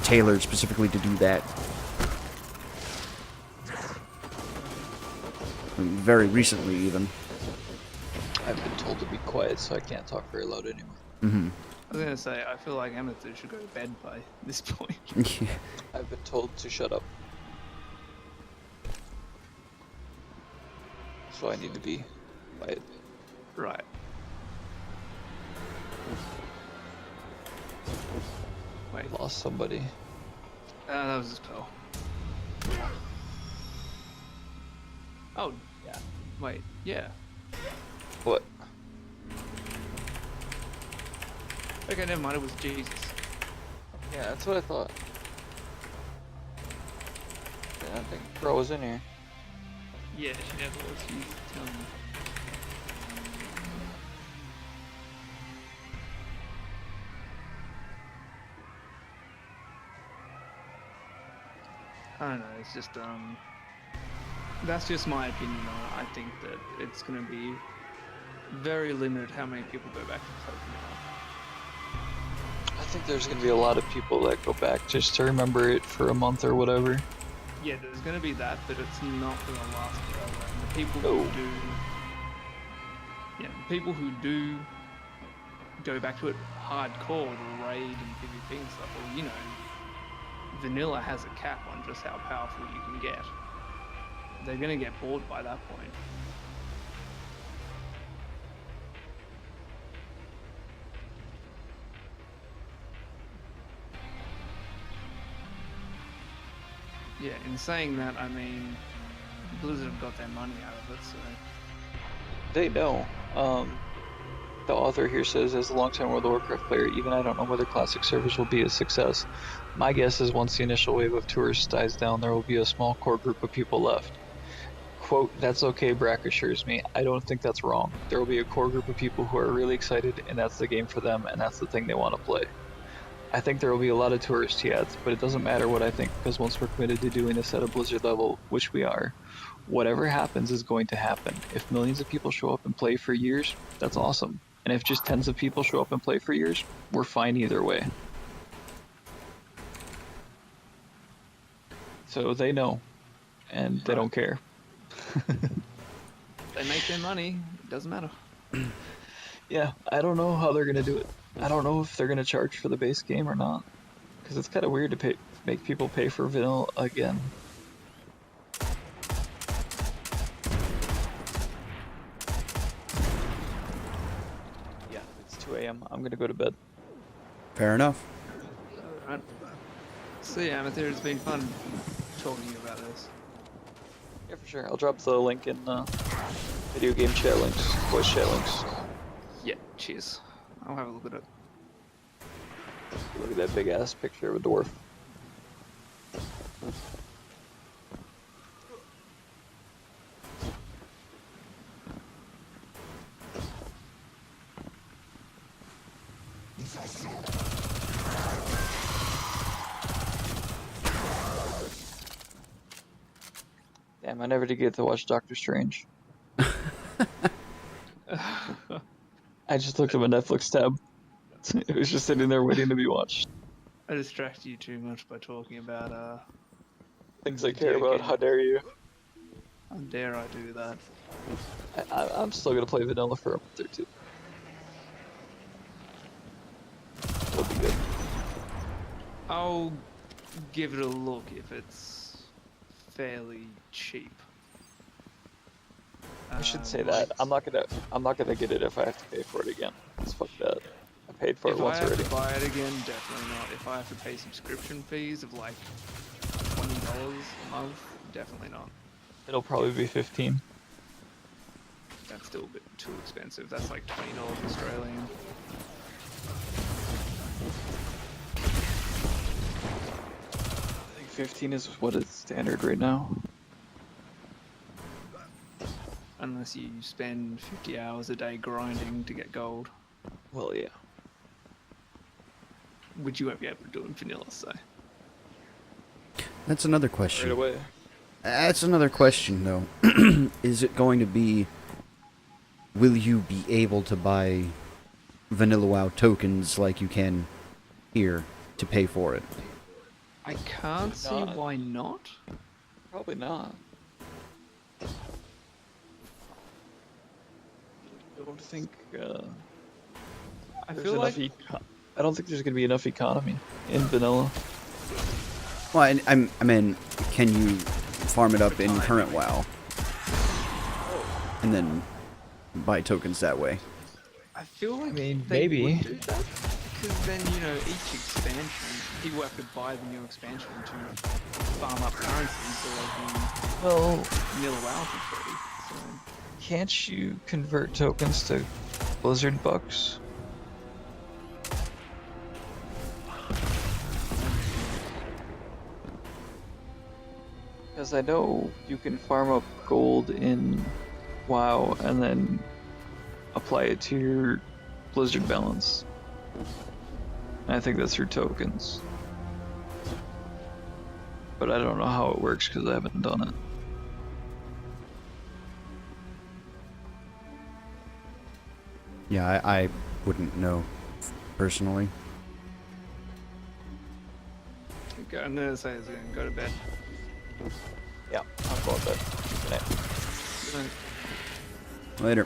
tailored specifically to do that. Very recently, even. I've been told to be quiet, so I can't talk very loud anymore. Mm-hmm. I was gonna say, I feel like Amythir should go to bed by this point. Yeah. I've been told to shut up. So I need to be quiet. Right. Wait. Lost somebody. That was a spell. Oh, yeah. Wait, yeah. What? Okay, never mind, it was Jesus. Yeah, that's what I thought. I don't think Bro was in here. Yeah, she never was. She's telling me. I don't know, it's just, that's just my opinion on it. I think that it's gonna be very limited how many people go back to play now. I think there's gonna be a lot of people that go back just to remember it for a month or whatever. Yeah, there's gonna be that, but it's not gonna last forever. And the people who do, the people who do go back to it hardcore, the raid and PvP and stuff, well, you know, vanilla has a cap on just how powerful you can get. They're gonna get bored by that point. Yeah, in saying that, I mean, Blizzard have got their money out of it, so... They know. The author here says, as a long-time World of Warcraft player, even I don't know whether classic servers will be a success. My guess is once the initial wave of tourists dies down, there will be a small core group of people left. Quote, that's okay, Brack assures me. I don't think that's wrong. There will be a core group of people who are really excited, and that's the game for them, and that's the thing they want to play. I think there will be a lot of tourists, he adds, but it doesn't matter what I think, because once we're committed to doing this at a Blizzard level, which we are, whatever happens is going to happen. If millions of people show up and play for years, that's awesome. And if just tens of people show up and play for years, we're fine either way. So they know, and they don't care. They make their money, it doesn't matter. Yeah, I don't know how they're gonna do it. I don't know if they're gonna charge for the base game or not, because it's kind of weird to make people pay for vanilla again. Yeah, it's 2 a.m. I'm gonna go to bed. Fair enough. Alright. So yeah, Amythir, it's been fun talking to you about this. Yeah, for sure. I'll drop the link in video game chat links, voice chat links. Yeah, cheers. I'll have a look at it. Look at that big ass picture of a dwarf. Damn, I never did get to watch Doctor Strange. I just looked at my Netflix tab. It was just sitting there waiting to be watched. I distracted you too much by talking about things I care about. How dare you? How dare I do that? I'm still gonna play vanilla for a month or two. It'll be good. I'll give it a look if it's fairly cheap. I should say that. I'm not gonna get it if I have to pay for it again. Just fuck that. I paid for it once already. If I have to buy it again, definitely not. If I have to pay subscription fees of like $20 a month, definitely not. It'll probably be 15. That's still a bit too expensive. That's like $20 Australian. I think 15 is what is standard right now. Unless you spend 50 hours a day grinding to get gold. Well, yeah. Which you won't be able to do in vanilla, so. That's another question. Right away. That's another question, though. Is it going to be... Will you be able to buy Vanilla WoW tokens like you can here to pay for it? I can't see why not. Probably not. I don't think. I feel like I don't think there's gonna be enough economy in vanilla. Well, I mean, can you farm it up in current WoW and then buy tokens that way? I feel like maybe. Would do that, because then each expansion, people have to buy the new expansion to farm up currency, so they can vanilla WoW for free. So. Can't you convert tokens to Blizzard bucks? Because I know you can farm up gold in WoW and then apply it to your Blizzard balance. And I think that's through tokens. But I don't know how it works because I haven't done it. Yeah, I wouldn't know personally. Okay, I'm gonna say it's gonna go to bed. Yeah, I'm going to bed. Good night. Good night. Later.